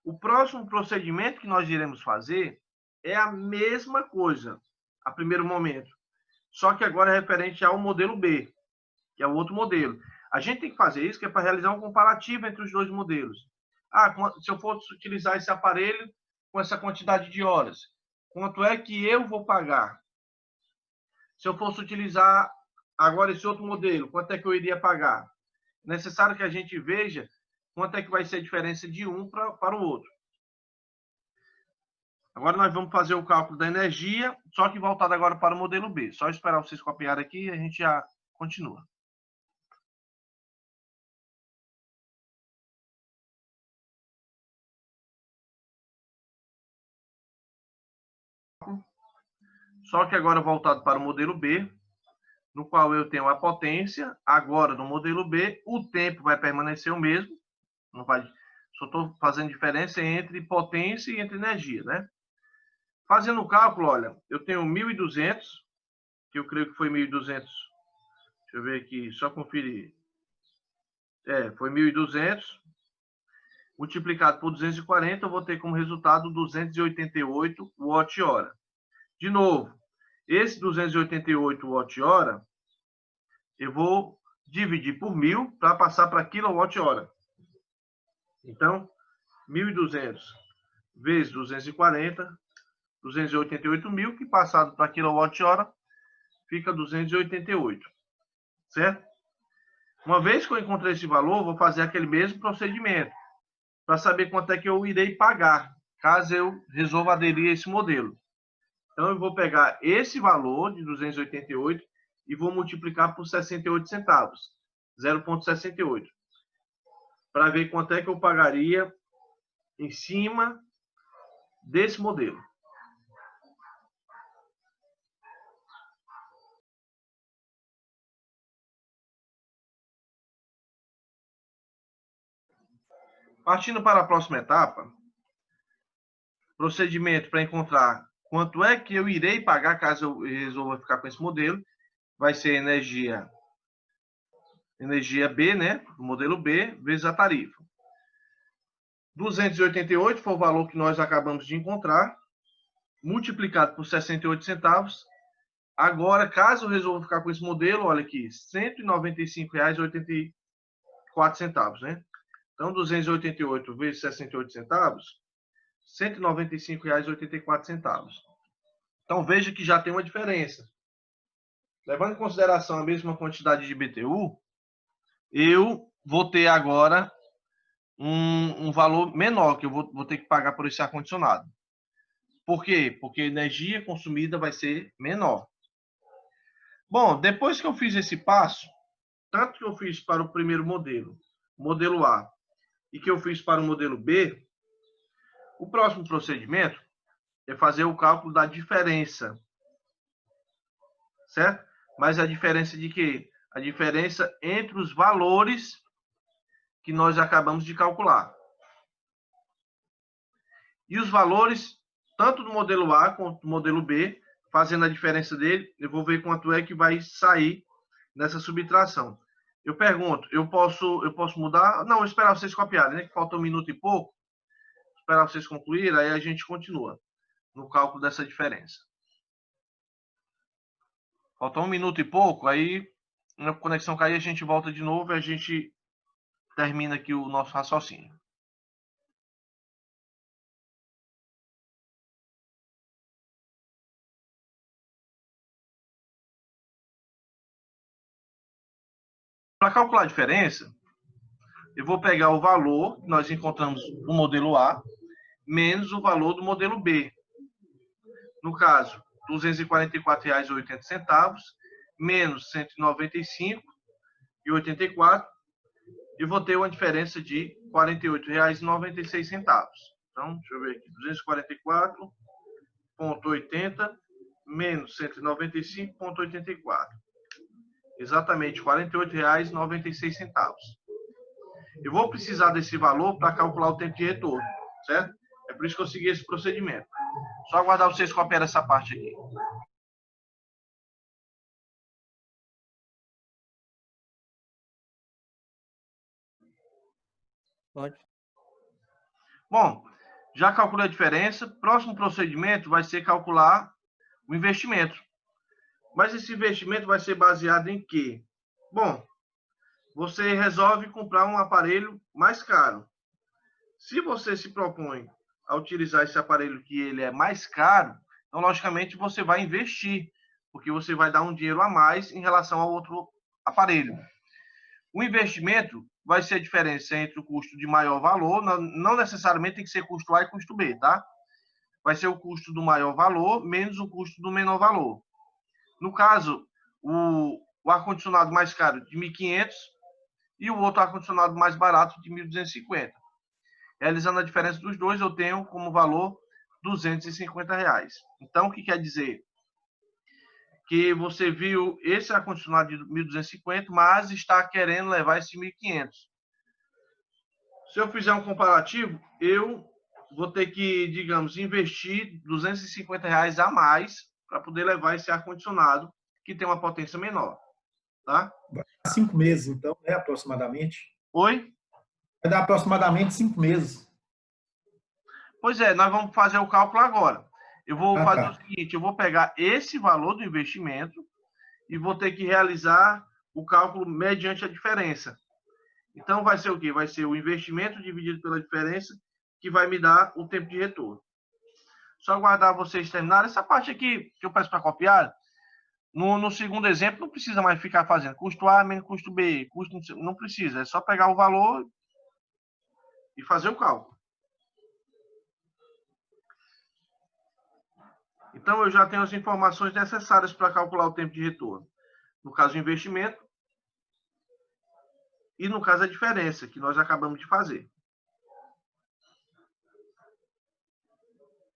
O próximo procedimento que nós iremos fazer é a mesma coisa, a primeiro momento, só que agora é referente ao modelo B, que é o outro modelo. A gente tem que fazer isso que é para realizar um comparativo entre os dois modelos. Se eu fosse utilizar esse aparelho com essa quantidade de horas, quanto é que eu vou pagar? Se eu fosse utilizar agora esse outro modelo, quanto é que eu iria pagar? É necessário que a gente veja quanto é que vai ser a diferença de um para o outro. Agora nós vamos fazer o cálculo da energia, só que voltado agora para o modelo B. Só esperar vocês copiarem aqui e a gente já continua. Só que agora voltado para o modelo B, no qual eu tenho a potência. Agora, no modelo B, o tempo vai permanecer o mesmo. Não vai, só estou fazendo diferença entre potência e entre energia, né? Fazendo o cálculo, olha, eu tenho 1.200, que eu creio que foi 1.200. Deixa eu ver aqui, só conferir. Foi 1.200. Multiplicado por 240, eu vou ter como resultado 288 watt-hora. De novo, esse 288 watt-hora, eu vou dividir por 1000 para passar para quilowatt-hora. Então, 1.200 vezes 240, 288.000, que passado para quilowatt-hora, fica 288. Certo? Uma vez que eu encontrei esse valor, vou fazer aquele mesmo procedimento para saber quanto é que eu irei pagar, caso eu resolva aderir a esse modelo. Então, eu vou pegar esse valor de 288 e vou multiplicar por 68 centavos, 0,68, para ver quanto é que eu pagaria em cima desse modelo. Partindo para a próxima etapa, procedimento para encontrar quanto é que eu irei pagar caso eu resolva ficar com esse modelo, vai ser energia B, né, modelo B, vezes a tarifa. 288 foi o valor que nós acabamos de encontrar, multiplicado por 68 centavos. Agora, caso eu resolva ficar com esse modelo, olha aqui, R$ 195,84, né? Então, 288 vezes 68 centavos, R$ 195,84. Então, veja que já tem uma diferença. Levando em consideração a mesma quantidade de BTU, eu vou ter agora um valor menor que eu vou ter que pagar por esse ar-condicionado. Por quê? Porque a energia consumida vai ser menor. Bom, depois que eu fiz esse passo, tanto que eu fiz para o primeiro modelo, modelo A, e que eu fiz para o modelo B, o próximo procedimento é fazer o cálculo da diferença. Certo? Mas a diferença de quê? A diferença entre os valores que nós acabamos de calcular. E os valores, tanto do modelo A quanto do modelo B, fazendo a diferença dele, eu vou ver quanto é que vai sair nessa subtração. Eu pergunto, eu posso mudar? Não, esperar vocês copiarem, né? Que falta 1 minuto e pouco. Esperar vocês concluírem, aí a gente continua no cálculo dessa diferença. Falta 1 minuto e pouco, aí a conexão cair, a gente volta de novo e a gente termina aqui o nosso raciocínio. Para calcular a diferença, eu vou pegar o valor que nós encontramos no modelo A, menos o valor do modelo B. No caso, R$ 244,80, menos R$ 195,84, e vou ter uma diferença de R$ 48,96. Então, deixa eu ver aqui, 244,80 menos 195,84. Exatamente R$ 48,96. Eu vou precisar desse valor para calcular o tempo de retorno, certo? É por isso que eu segui esse procedimento. Só aguardar vocês cooperarem essa parte aqui. Pode. Bom, já calculei a diferença. Próximo procedimento vai ser calcular o investimento. Mas esse investimento vai ser baseado em quê? Bom, você resolve comprar um aparelho mais caro. Se você se propõe a utilizar esse aparelho que ele é mais caro, então, logicamente, você vai investir, porque você vai dar um dinheiro a mais em relação ao outro aparelho. O investimento vai ser a diferença entre o custo de maior valor, não necessariamente tem que ser custo A e custo B, tá? Vai ser o custo do maior valor menos o custo do menor valor. No caso, o ar-condicionado mais caro de 1.500 e o outro ar-condicionado mais barato de 1.250. Realizando a diferença dos dois, eu tenho como valor R$ 250. Então, o que quer dizer? Que você viu esse ar-condicionado de 1.250, mas está querendo levar esse 1.500. Se eu fizer um comparativo, eu vou ter que, digamos, investir R$ 250 a mais para poder levar esse ar-condicionado que tem uma potência menor. Tá? Vai dar 5 meses, então, né, aproximadamente. Oi? Vai dar aproximadamente 5 meses. Pois é, nós vamos fazer o cálculo agora. Eu vou fazer tá. o seguinte, eu vou pegar esse valor do investimento e vou ter que realizar o cálculo mediante a diferença. Então, vai ser o quê? Vai ser o investimento dividido pela diferença, que vai me dar o tempo de retorno. Só aguardar vocês terminarem. Essa parte aqui, que eu peço para copiar, no segundo exemplo, não precisa mais ficar fazendo custo A menos custo B. Não precisa, é só pegar o valor e fazer o cálculo. Então, eu já tenho as informações necessárias para calcular o tempo de retorno. No caso, o investimento. E, no caso, a diferença, que nós acabamos de fazer.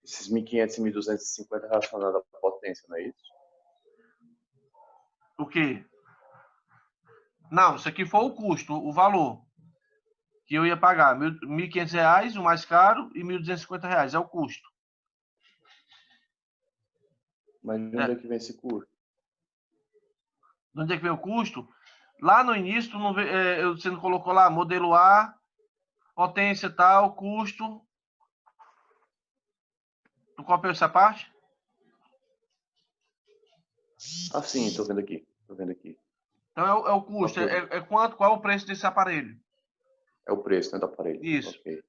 Esses 1.500 e 1.250 relacionados à potência, não é isso? O quê? Não, isso aqui foi o custo, o valor que eu ia pagar. R$ 1.500, o mais caro, e R$ 1.250 é o custo. Mas de onde é que vem esse custo? De onde é que vem o custo? Lá no início, você não colocou lá modelo A, potência tal, custo. Tu copiou essa parte? Ah, sim, estou vendo aqui. Estou vendo aqui. Então é o custo, Ok. qual é o preço desse aparelho. É o preço, né, do aparelho. Isso. Ok.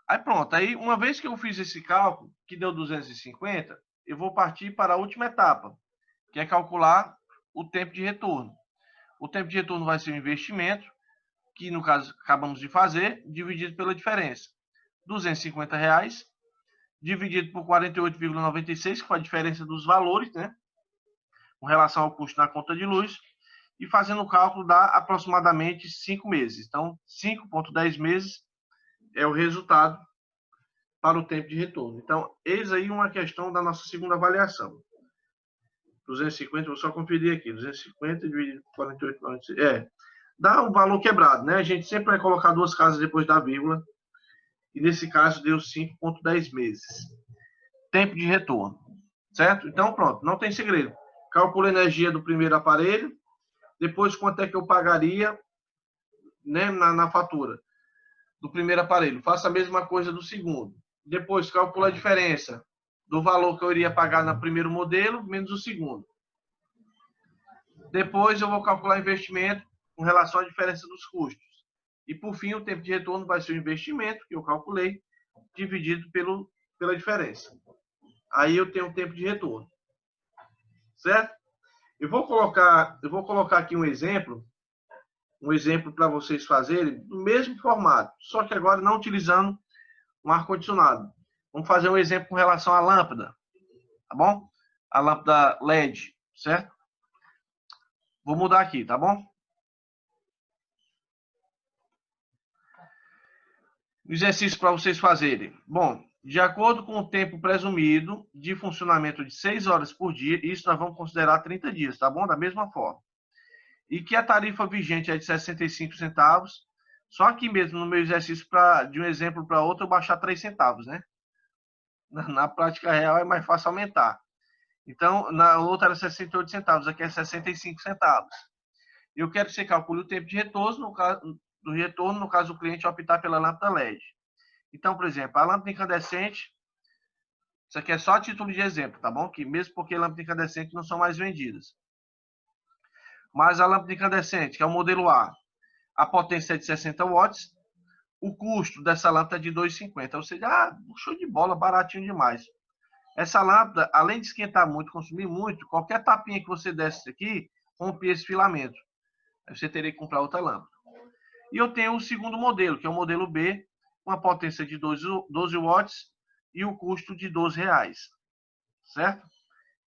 Aí pronto, aí uma vez que eu fiz esse cálculo, que deu 250, eu vou partir para a última etapa, que é calcular o tempo de retorno. O tempo de retorno vai ser o investimento, que no caso acabamos de fazer, dividido pela diferença. R$ 250 dividido por 48,96, que foi a diferença dos valores, né? Com relação ao custo na conta de luz, e fazendo o cálculo dá aproximadamente 5 meses. Então, 5,10 meses é o resultado para o tempo de retorno. Então, eis aí uma questão da nossa segunda avaliação. 250, vou só conferir aqui, 250 dividido por 48,96. Dá um valor quebrado, né? A gente sempre vai colocar duas casas depois da vírgula, e nesse caso deu 5,10 meses. Tempo de retorno, certo? Então, pronto, não tem segredo. Calcula a energia do primeiro aparelho, depois quanto é que eu pagaria, né, na fatura do primeiro aparelho. Faça a mesma coisa do segundo. Depois calcula a diferença do valor que eu iria pagar no primeiro modelo menos o segundo. Depois eu vou calcular investimento com relação à diferença dos custos. E por fim, o tempo de retorno vai ser o investimento que eu calculei dividido pela diferença. Aí eu tenho o tempo de retorno. Certo? Eu vou colocar aqui um exemplo para vocês fazerem do mesmo formato, só que agora não utilizando um ar-condicionado. Vamos fazer um exemplo com relação à lâmpada, tá bom? A lâmpada LED, certo? Vou mudar aqui, tá bom? Exercício para vocês fazerem. Bom, de acordo com o tempo presumido de funcionamento de 6 horas por dia, isso nós vamos considerar 30 dias, tá bom? Da mesma forma. E que a tarifa vigente é de 65 centavos, só aqui mesmo no meu exercício, de um exemplo para outro, eu baixar 3 centavos, né? Na prática real é mais fácil aumentar. Então, na outra era 68 centavos, aqui é 65 centavos. Eu quero que você calcule o tempo de retorno, no caso do cliente optar pela lâmpada LED. Então, por exemplo, a lâmpada incandescente, isso aqui é só a título de exemplo, tá bom? Que mesmo porque lâmpadas incandescentes não são mais vendidas. Mas a lâmpada incandescente, que é o modelo A potência é de 60 watts, o custo dessa lâmpada é de R$ 2,50. Ou seja, show de bola, baratinho demais. Essa lâmpada, além de esquentar muito, consumir muito, qualquer tapinha que você desse aqui, rompe esse filamento. Aí você teria que comprar outra lâmpada. E eu tenho o segundo modelo, que é o modelo B, com a potência de 12 watts e o custo de R$ 12,00. Certo?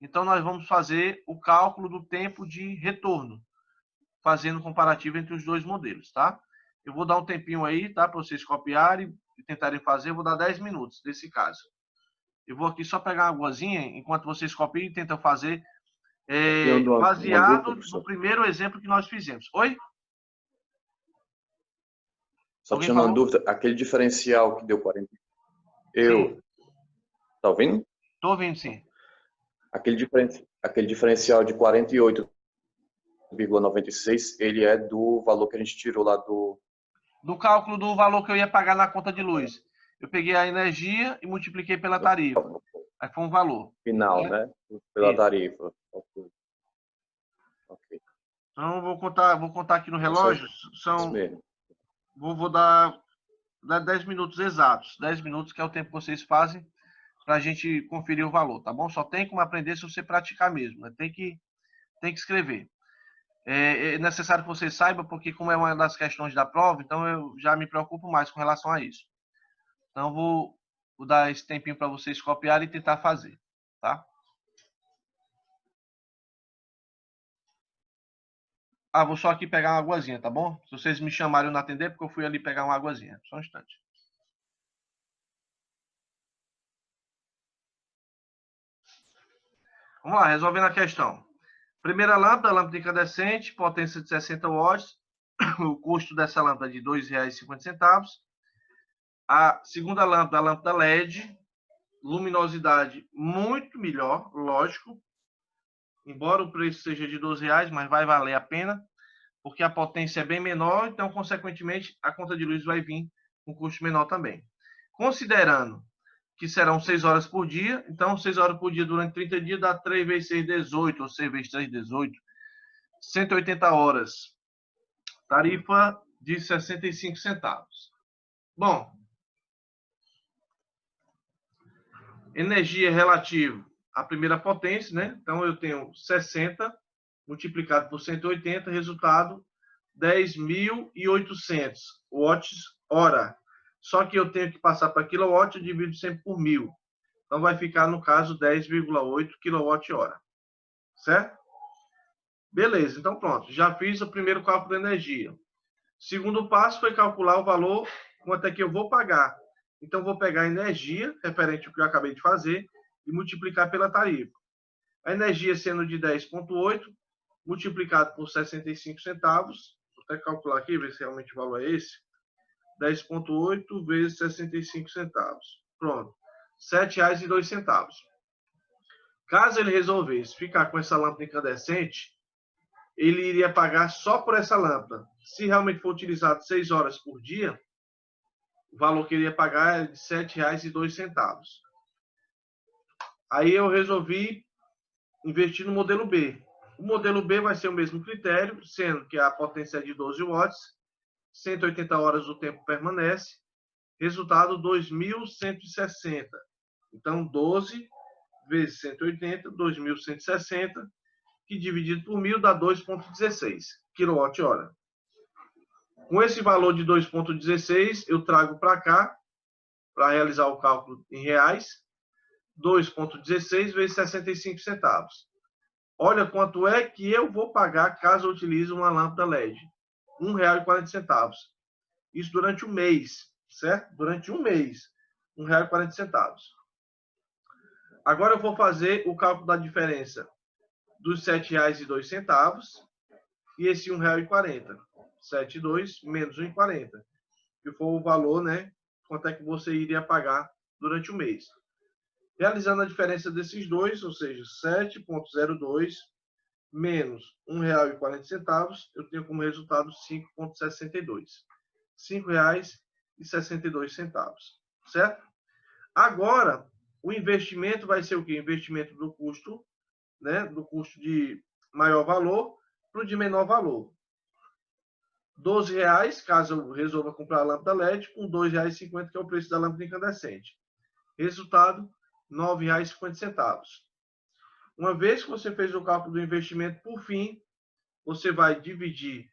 Então, nós vamos fazer o cálculo do tempo de retorno, fazendo comparativo entre os dois modelos, tá? Eu vou dar um tempinho aí, tá? Para vocês copiarem e tentarem fazer. Eu vou dar 10 minutos nesse caso. Eu vou aqui só pegar uma aguazinha, enquanto vocês copiam e tentam fazer baseado no primeiro exemplo que nós fizemos. Oi? Só tinha uma dúvida. Aquele diferencial que deu 40... Tá ouvindo? Tô ouvindo, sim. Aquele diferencial de 48,96, ele é do valor que a gente tirou lá do cálculo do valor que eu ia pagar na conta de luz. Eu peguei a energia e multipliquei pela tarifa. Aí foi um valor. Final, né? Pela tarifa. Ok. Então, vou contar aqui no relógio. Vou dar 10 minutos exatos. 10 minutos, que é o tempo que vocês fazem para a gente conferir o valor, tá bom? Só tem como aprender se você praticar mesmo, né? Tem que escrever. É necessário que você saiba, porque como é uma das questões da prova, então eu já me preocupo mais com relação a isso. Então, vou dar esse tempinho para vocês copiarem e tentar fazer, tá? Vou só aqui pegar uma aguazinha, tá bom? Se vocês me chamarem eu não atender, porque eu fui ali pegar uma aguazinha. Só um instante. Vamos lá, resolvendo a questão. Primeira lâmpada incandescente, potência de 60 watts. O custo dessa lâmpada é de R$ 2,50. A segunda lâmpada, a lâmpada LED, luminosidade muito melhor, lógico. Embora o preço seja de R$ 12, mas vai valer a pena, porque a potência é bem menor, então, consequentemente, a conta de luz vai vir com custo menor também. Considerando que serão 6 horas por dia, então 6 horas por dia durante 30 dias dá 3 vezes 6, 18, ou 6 vezes 3, 18, 180 horas. Tarifa de 65 centavos. Bom, energia relativa à primeira potência, né? Então eu tenho 60 multiplicado por 180, resultado 10.800 watts-hora. Só que eu tenho que passar para quilowatt, eu divido sempre por 1.000. Então vai ficar, no caso, 10,8 kWh. Certo? Beleza, então pronto. Já fiz o primeiro cálculo da energia. Segundo passo foi calcular o valor, quanto é que eu vou pagar. Então vou pegar a energia, referente ao que eu acabei de fazer, e multiplicar pela tarifa. A energia sendo de 10,8, multiplicado por 65 centavos. Vou até calcular aqui, ver se realmente o valor é esse. 10,8 vezes 65 centavos. Pronto. R$ 7,02. Caso ele resolvesse ficar com essa lâmpada incandescente, ele iria pagar só por essa lâmpada. Se realmente for utilizado 6 horas por dia, o valor que ele ia pagar é de R$ 7,02. Aí eu resolvi investir no modelo B. O modelo B vai ser o mesmo critério, sendo que a potência é de 12 watts, 180 horas o tempo permanece, resultado 2.160. Então, 12 vezes 180, 2.160, que dividido por 1.000 dá 2,16 kWh. Com esse valor de 2,16, eu trago para cá, para realizar o cálculo em reais, 2,16 vezes 65 centavos. Olha quanto é que eu vou pagar caso eu utilize uma lâmpada LED. R$ 1,40. Isso durante um mês, certo? Durante um mês, R$ 1,40. Agora eu vou fazer o cálculo da diferença dos R$ 7,02 e esse R$ 1,40. R$ 7,2 menos R$ 1,40, que for o valor, né? Quanto é que você iria pagar durante o mês. Realizando a diferença desses dois, ou seja, 7,02 menos R$ 1,40, eu tenho como resultado 5,62. R$ 5,62, certo? Agora, o investimento vai ser o quê? Investimento do custo, né? Do custo de maior valor para o de menor valor. R$ 12, caso eu resolva comprar a lâmpada LED, com R$ 2,50, que é o preço da lâmpada incandescente. Resultado, R$ 9,50. Uma vez que você fez o cálculo do investimento, por fim, você vai dividir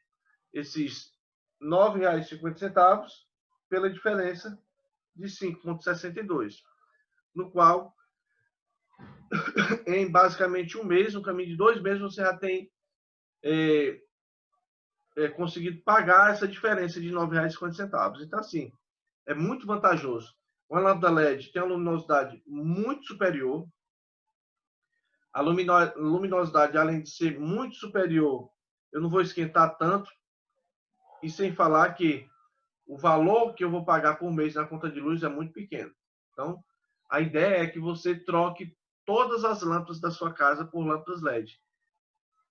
esses R$ 9,50 pela diferença de 5,62, no qual, em basicamente um mês, no caminho de 2 meses, você já tem conseguido pagar essa diferença de R$ 9,50. Então, assim, é muito vantajoso. Uma lâmpada LED tem uma luminosidade muito superior. A luminosidade, além de ser muito superior, eu não vou esquentar tanto. E sem falar que o valor que eu vou pagar por mês na conta de luz é muito pequeno. Então, a ideia é que você troque todas as lâmpadas da sua casa por lâmpadas LED.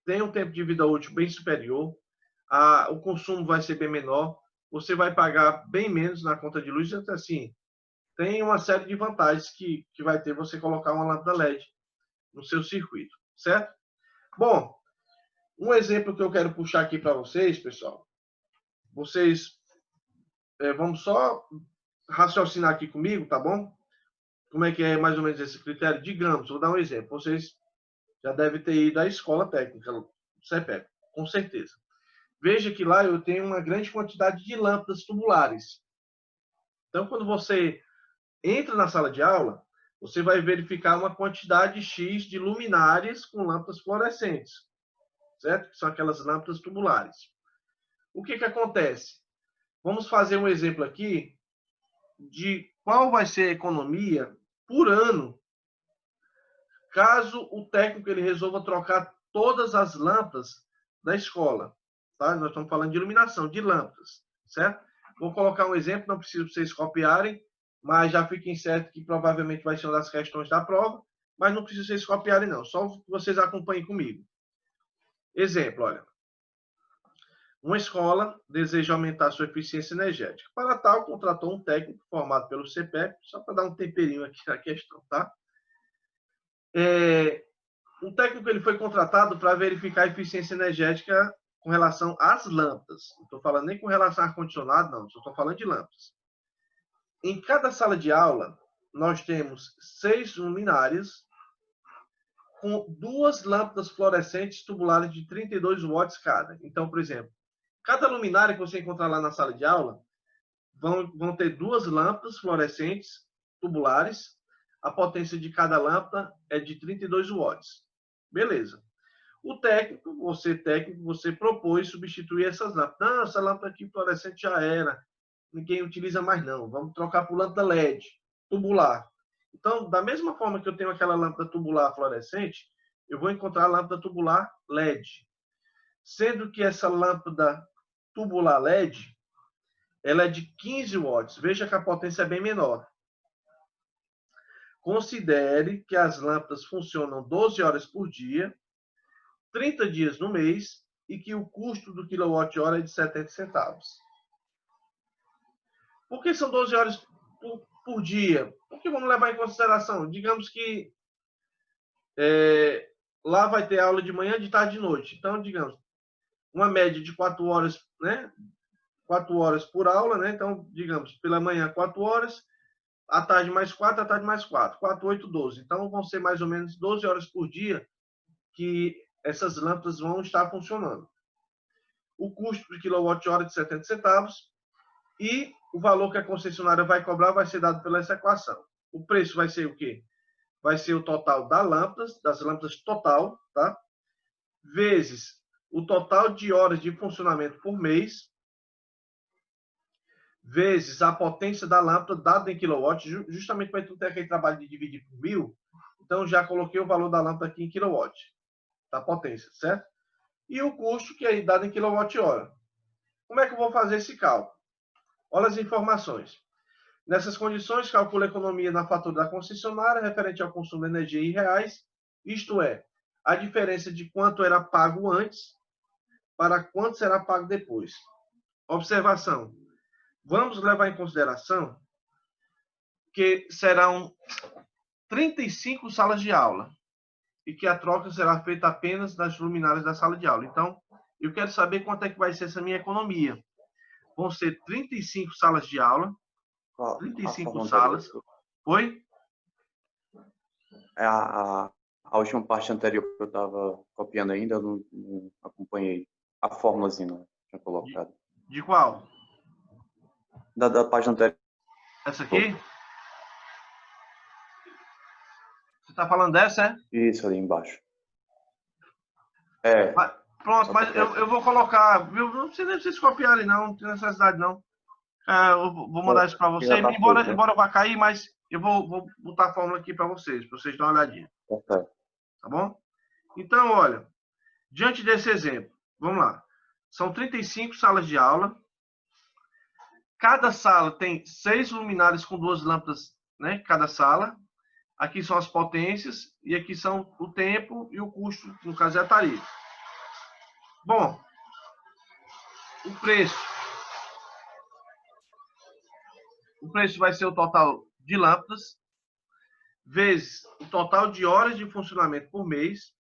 Tem um tempo de vida útil bem superior, o consumo vai ser bem menor, você vai pagar bem menos na conta de luz. Então, assim, tem uma série de vantagens que vai ter você colocar uma lâmpada LED no seu circuito, certo? Bom, um exemplo que eu quero puxar aqui para vocês, pessoal. Vocês vamos só raciocinar aqui comigo, tá bom? Como é que é mais ou menos esse critério? Digamos, vou dar um exemplo. Vocês já devem ter ido à escola técnica, CEPEP, com certeza. Veja que lá eu tenho uma grande quantidade de lâmpadas tubulares. Então, quando você entra na sala de aula, você vai verificar uma quantidade X de luminárias com lâmpadas fluorescentes, certo? Que são aquelas lâmpadas tubulares. O que acontece? Vamos fazer um exemplo aqui de qual vai ser a economia por ano caso o técnico ele resolva trocar todas as lâmpadas da escola, tá? Nós estamos falando de iluminação, de lâmpadas, certo? Vou colocar um exemplo, não preciso vocês copiarem, mas já fiquem certo que provavelmente vai ser uma das questões da prova, mas não precisa vocês copiarem não, só vocês acompanhem comigo. Exemplo, olha. Uma escola deseja aumentar sua eficiência energética. Para tal, contratou um técnico formado pelo CPEP, só para dar um temperinho aqui na questão, tá? Um técnico ele foi contratado para verificar a eficiência energética com relação às lâmpadas. Não estou falando nem com relação ao ar-condicionado, não. Só estou falando de lâmpadas. Em cada sala de aula, nós temos 6 luminárias com 2 lâmpadas fluorescentes tubulares de 32 watts cada. Então, por exemplo, cada luminária que você encontrar lá na sala de aula vão ter 2 lâmpadas fluorescentes tubulares. A potência de cada lâmpada é de 32 watts. Beleza. O técnico, você propôs substituir essas lâmpadas. Não, essa lâmpada aqui fluorescente já era. Ninguém utiliza mais não. Vamos trocar por lâmpada LED, tubular. Então, da mesma forma que eu tenho aquela lâmpada tubular fluorescente, eu vou encontrar a lâmpada tubular LED. Sendo que essa lâmpada tubular LED, ela é de 15 watts. Veja que a potência é bem menor. Considere que as lâmpadas funcionam 12 horas por dia, 30 dias no mês, e que o custo do quilowatt-hora é de 70 centavos. Por que são 12 horas por dia? Porque vamos levar em consideração, digamos que lá vai ter aula de manhã, de tarde e de noite. Então, digamos, uma média de 4 horas, né? 4 horas por aula, né? Então, digamos, pela manhã 4 horas, à tarde mais 4, à tarde mais 4. 4, 8, 12. Então, vão ser mais ou menos 12 horas por dia que essas lâmpadas vão estar funcionando. O custo por quilowatt-hora é de 70 centavos e o valor que a concessionária vai cobrar vai ser dado pela essa equação. O preço vai ser o quê? Vai ser o total das lâmpadas total, tá? Vezes o total de horas de funcionamento por mês, vezes a potência da lâmpada dada em quilowatt, justamente para tu ter aquele trabalho de dividir por 1000. Então, já coloquei o valor da lâmpada aqui em quilowatt, da potência, certo? E o custo que é dado em quilowatt-hora. Como é que eu vou fazer esse cálculo? Olha as informações. Nessas condições, calcula a economia na fatura da concessionária referente ao consumo de energia em reais, isto é, a diferença de quanto era pago antes para quanto será pago depois. Observação. Vamos levar em consideração que serão 35 salas de aula e que a troca será feita apenas nas luminárias da sala de aula. Então, eu quero saber quanto é que vai ser essa minha economia. Vão ser 35 salas de aula, 35 salas. Oi? A última parte anterior que eu estava copiando ainda, eu não acompanhei. A fórmulazinha, né? Tinha colocado. De qual? Da página anterior. Essa aqui? Você está falando dessa, é? Isso, ali embaixo. Pronto, mas eu vou colocar, viu? Não precisa vocês copiarem, não tem necessidade, não. Eu vou mandar isso para você, embora vá cair, mas eu vou botar a fórmula aqui para vocês darem uma olhadinha. Tá bom? Então, olha, diante desse exemplo, vamos lá. São 35 salas de aula. Cada sala tem 6 luminárias com 2 lâmpadas, né? Cada sala. Aqui são as potências e aqui são o tempo e o custo, no caso é a tarifa. Bom, o preço. O preço vai ser o total de lâmpadas, vezes o total de horas de funcionamento por mês,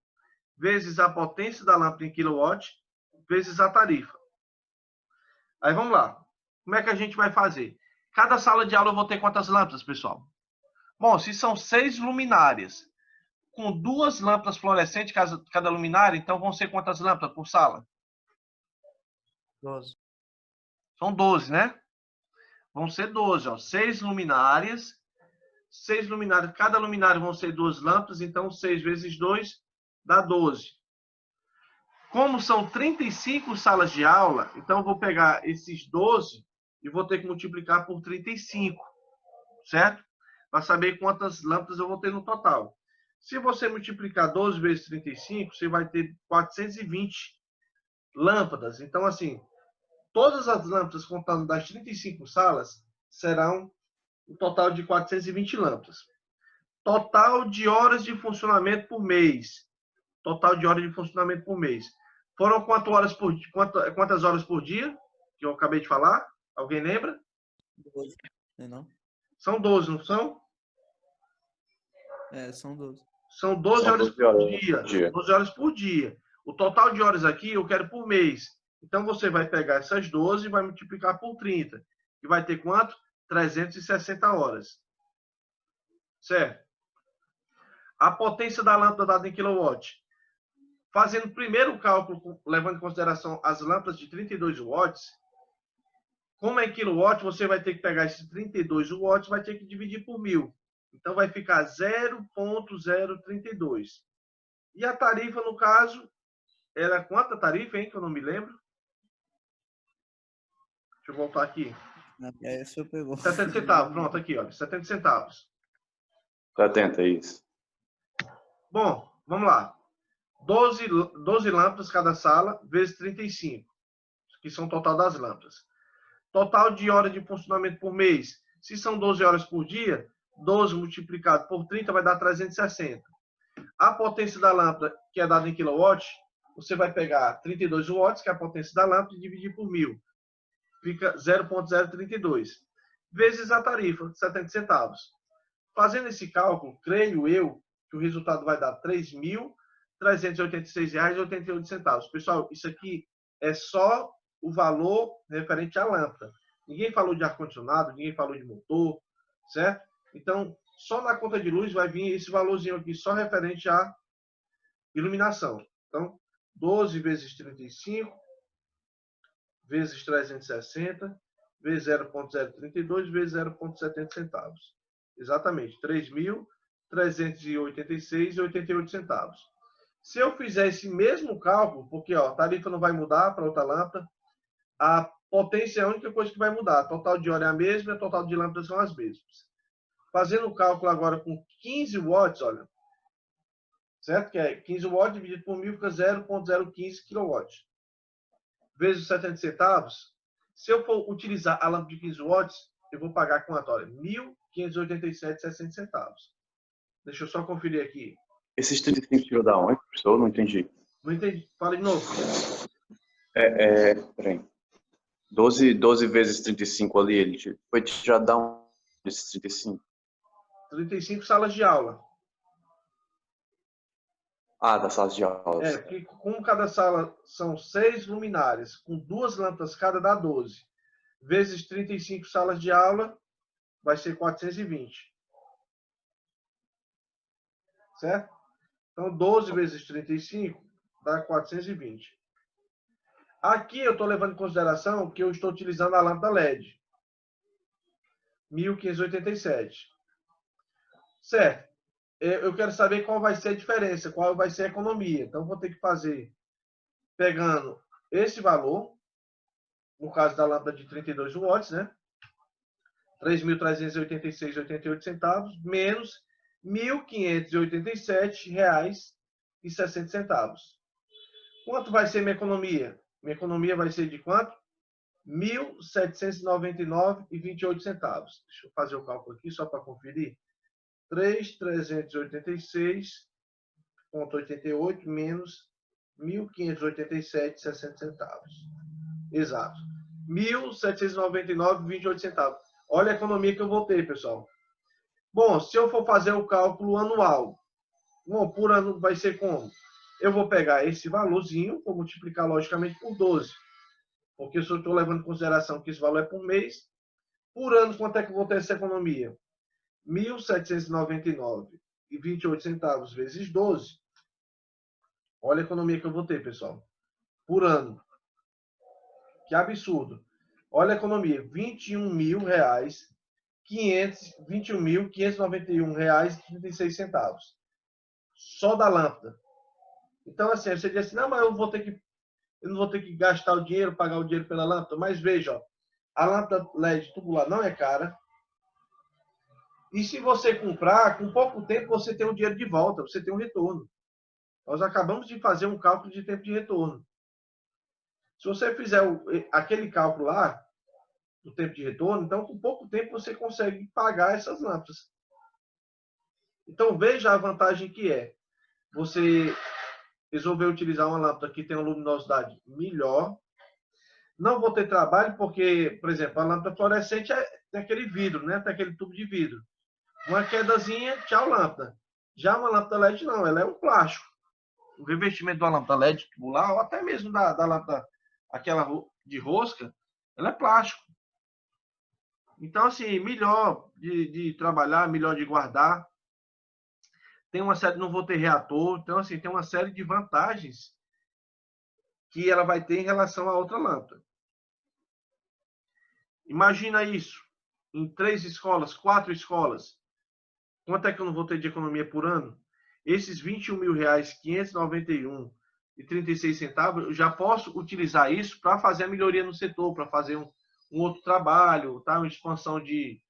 vezes a potência da lâmpada em quilowatt, vezes a tarifa. Aí vamos lá. Como é que a gente vai fazer? Cada sala de aula eu vou ter quantas lâmpadas, pessoal? Bom, se são 6 luminárias, com 2 lâmpadas fluorescentes cada luminária, então vão ser quantas lâmpadas por sala? 12. São 12, né? Vão ser 12, ó. 6 luminárias. 6 luminárias. Cada luminária vão ser 2 lâmpadas, então 6 vezes 2 dá 12. Como são 35 salas de aula, então eu vou pegar esses 12 e vou ter que multiplicar por 35, certo? Para saber quantas lâmpadas eu vou ter no total. Se você multiplicar 12 vezes 35, você vai ter 420 lâmpadas. Então, assim, todas as lâmpadas contando das 35 salas serão um total de 420 lâmpadas. Total de horas de funcionamento por mês. Total de horas de funcionamento por mês. Foram quantas horas por dia? Que eu acabei de falar? Alguém lembra? 12, não? São 12, não são? São 12. São 12 São horas 12 por horas dia. por dia. 12 horas por dia. O total de horas aqui eu quero por mês. Então você vai pegar essas 12 e vai multiplicar por 30. E vai ter quanto? 360 horas. Certo? A potência da lâmpada dada em kilowatt. Fazendo o primeiro cálculo, levando em consideração as lâmpadas de 32 watts, como é quilowatt, você vai ter que pegar esses 32 watts, vai ter que dividir por 1000. Então, vai ficar 0,032. E a tarifa, no caso, era quanta tarifa, hein? Que eu não me lembro. Deixa eu voltar aqui. Aí o senhor pegou. 70 centavos. Pronto, aqui, olha. 70 centavos. 70, isso. Bom, vamos lá. 12 lâmpadas cada sala, vezes 35, que são o total das lâmpadas. Total de horas de funcionamento por mês. Se são 12 horas por dia, 12 multiplicado por 30 vai dar 360. A potência da lâmpada, que é dada em kilowatt, você vai pegar 32 watts, que é a potência da lâmpada, e dividir por 1000. Fica 0,032. Vezes a tarifa, 70 centavos. Fazendo esse cálculo, creio eu, que o resultado vai dar R$ 3.386,88. Pessoal, isso aqui é só o valor referente à lâmpada. Ninguém falou de ar-condicionado, ninguém falou de motor, certo? Então, só na conta de luz vai vir esse valorzinho aqui, só referente à iluminação. Então, 12 vezes 35, vezes 360, vezes 0,032, vezes 0,70 centavos. Exatamente, R$ 3.386,88. Se eu fizer esse mesmo cálculo, porque ó, a tarifa não vai mudar para outra lâmpada, a potência é a única coisa que vai mudar. A total de hora é a mesma e a total de lâmpadas são as mesmas. Fazendo o cálculo agora com 15 watts, olha, certo? Que é 15 watts dividido por 1000 fica 0,015 kW. Vezes 70 centavos, se eu for utilizar a lâmpada de 15 watts, eu vou pagar quanto? Olha, R$ 1.587,60. Deixa eu só conferir aqui. Esses 35 tirou da onde, professor? Não entendi. Não entendi. Fala de novo. Peraí. 12 vezes 35 ali, ele foi tirado da onde, esses 35? 35 salas de aula. Ah, das salas de aula. Porque como cada sala são 6 luminárias, com 2 lâmpadas cada dá 12. Vezes 35 salas de aula, vai ser 420. Certo? Então, 12 vezes 35 dá 420. Aqui eu estou levando em consideração que eu estou utilizando a lâmpada LED. 1587. Certo. Eu quero saber qual vai ser a diferença, qual vai ser a economia. Então, vou ter que fazer, pegando esse valor, no caso da lâmpada de 32 watts, né? R$ 3.386,88, menos R$ 1.587,60. Quanto vai ser minha economia? Minha economia vai ser de quanto? R$ 1.799,28. Deixa eu fazer o cálculo aqui só para conferir. 3.386,88 menos 1.587,60. Exato. 1.799,28. Olha a economia que eu vou ter, pessoal. Bom, se eu for fazer o cálculo anual, bom, por ano vai ser como? Eu vou pegar esse valorzinho, vou multiplicar logicamente por 12. Porque eu estou levando em consideração que esse valor é por mês. Por ano, quanto é que eu vou ter essa economia? R$ 1.799,28 vezes 12. Olha a economia que eu vou ter, pessoal. Por ano. Que absurdo. Olha a economia. R$ 21.591,36. Só da lâmpada. Então, assim, você diz assim, não, mas eu não vou ter que gastar o dinheiro, pagar o dinheiro pela lâmpada. Mas veja, ó, a lâmpada LED tubular não é cara. E se você comprar, com pouco tempo você tem o dinheiro de volta, você tem um retorno. Nós acabamos de fazer um cálculo de tempo de retorno. Se você fizer aquele cálculo lá, do tempo de retorno, então com pouco tempo você consegue pagar essas lâmpadas. Então veja a vantagem que é você resolver utilizar uma lâmpada que tem uma luminosidade melhor. Não vou ter trabalho porque, por exemplo, a lâmpada fluorescente tem aquele vidro, né? Tem aquele tubo de vidro. Uma quedazinha, tchau, lâmpada. Já uma lâmpada LED não, ela é um plástico. O revestimento da lâmpada LED tubular, ou até mesmo da lâmpada, aquela de rosca, ela é plástico. Então, assim, melhor de trabalhar, melhor de guardar. Tem uma série, não vou ter reator. Então, assim, tem uma série de vantagens que ela vai ter em relação à outra lâmpada. Imagina isso em 3 escolas, 4 escolas. Quanto é que eu não vou ter de economia por ano? Esses R$21.591,36, eu já posso utilizar isso para fazer a melhoria no setor, para fazer um outro trabalho, tá? Uma expansão de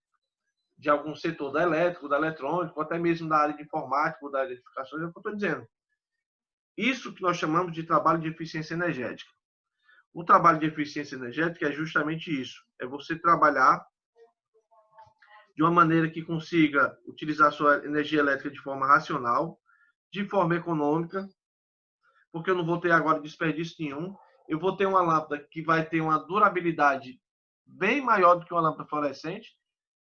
algum setor da elétrica, da eletrônica, ou até mesmo da área de informática, ou da área de edificações, é o que eu estou dizendo. Isso que nós chamamos de trabalho de eficiência energética. O trabalho de eficiência energética é justamente isso. É você trabalhar de uma maneira que consiga utilizar a sua energia elétrica de forma racional, de forma econômica, porque eu não vou ter agora desperdício nenhum. Eu vou ter uma lâmpada que vai ter uma durabilidade bem maior do que uma lâmpada fluorescente.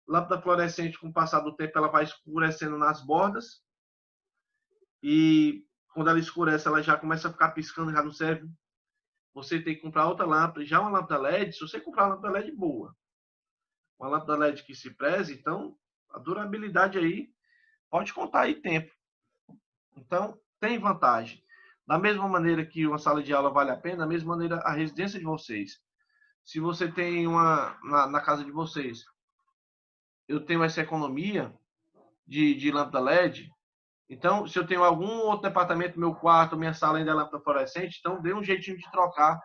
Lâmpada fluorescente, com o passar do tempo, ela vai escurecendo nas bordas. E quando ela escurece, ela já começa a ficar piscando, já não serve. Você tem que comprar outra lâmpada. Já uma lâmpada LED, se você comprar uma lâmpada LED boa, uma lâmpada LED que se preze, então a durabilidade aí pode contar aí tempo. Então tem vantagem. Da mesma maneira que uma sala de aula vale a pena, da mesma maneira a residência de vocês. Se você tem uma na casa de vocês, eu tenho essa economia de lâmpada LED. Então, se eu tenho algum outro departamento, meu quarto, minha sala ainda é lâmpada fluorescente, então dê um jeitinho de trocar,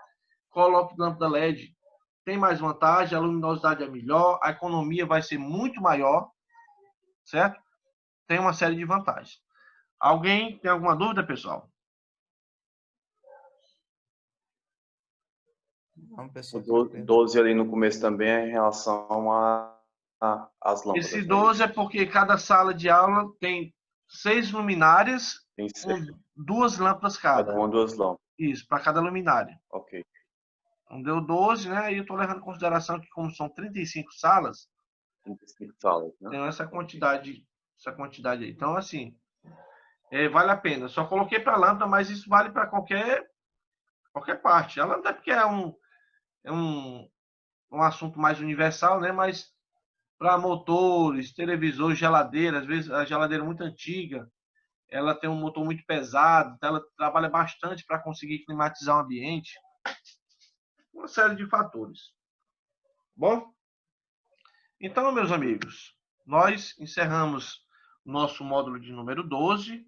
coloque lâmpada LED. Tem mais vantagem, a luminosidade é melhor, a economia vai ser muito maior, certo? Tem uma série de vantagens. Alguém tem alguma dúvida, pessoal? Não, pessoal. O 12 ali no começo também é em relação às lâmpadas. Esse 12 é porque cada sala de aula tem 6 luminárias Tem com 2 lâmpadas cada. cada uma 2 lâmpadas. Isso, para cada luminária. Ok. Então deu 12, né? E eu estou levando em consideração que, como são 35 salas, 35 salas, né? tem essa quantidade aí. Então, assim, vale a pena. Só coloquei para lâmpada, mas isso vale para qualquer parte. A lâmpada é porque é um assunto mais universal, né? Mas para motores, televisores, geladeira, às vezes a geladeira é muito antiga, ela tem um motor muito pesado, então ela trabalha bastante para conseguir climatizar o ambiente. Uma série de fatores. Bom? Então, meus amigos, nós encerramos o nosso módulo de número 12.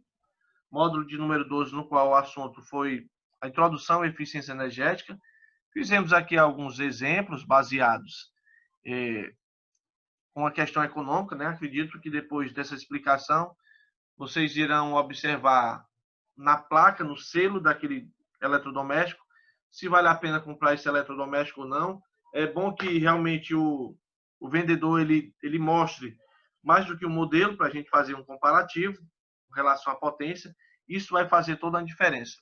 Módulo de número 12, no qual o assunto foi a introdução à eficiência energética. Fizemos aqui alguns exemplos baseados com a questão econômica, né? Acredito que depois dessa explicação, vocês irão observar na placa, no selo daquele eletrodoméstico, se vale a pena comprar esse eletrodoméstico ou não. É bom que realmente o vendedor ele mostre mais do que o modelo para a gente fazer um comparativo com relação à potência. Isso vai fazer toda a diferença.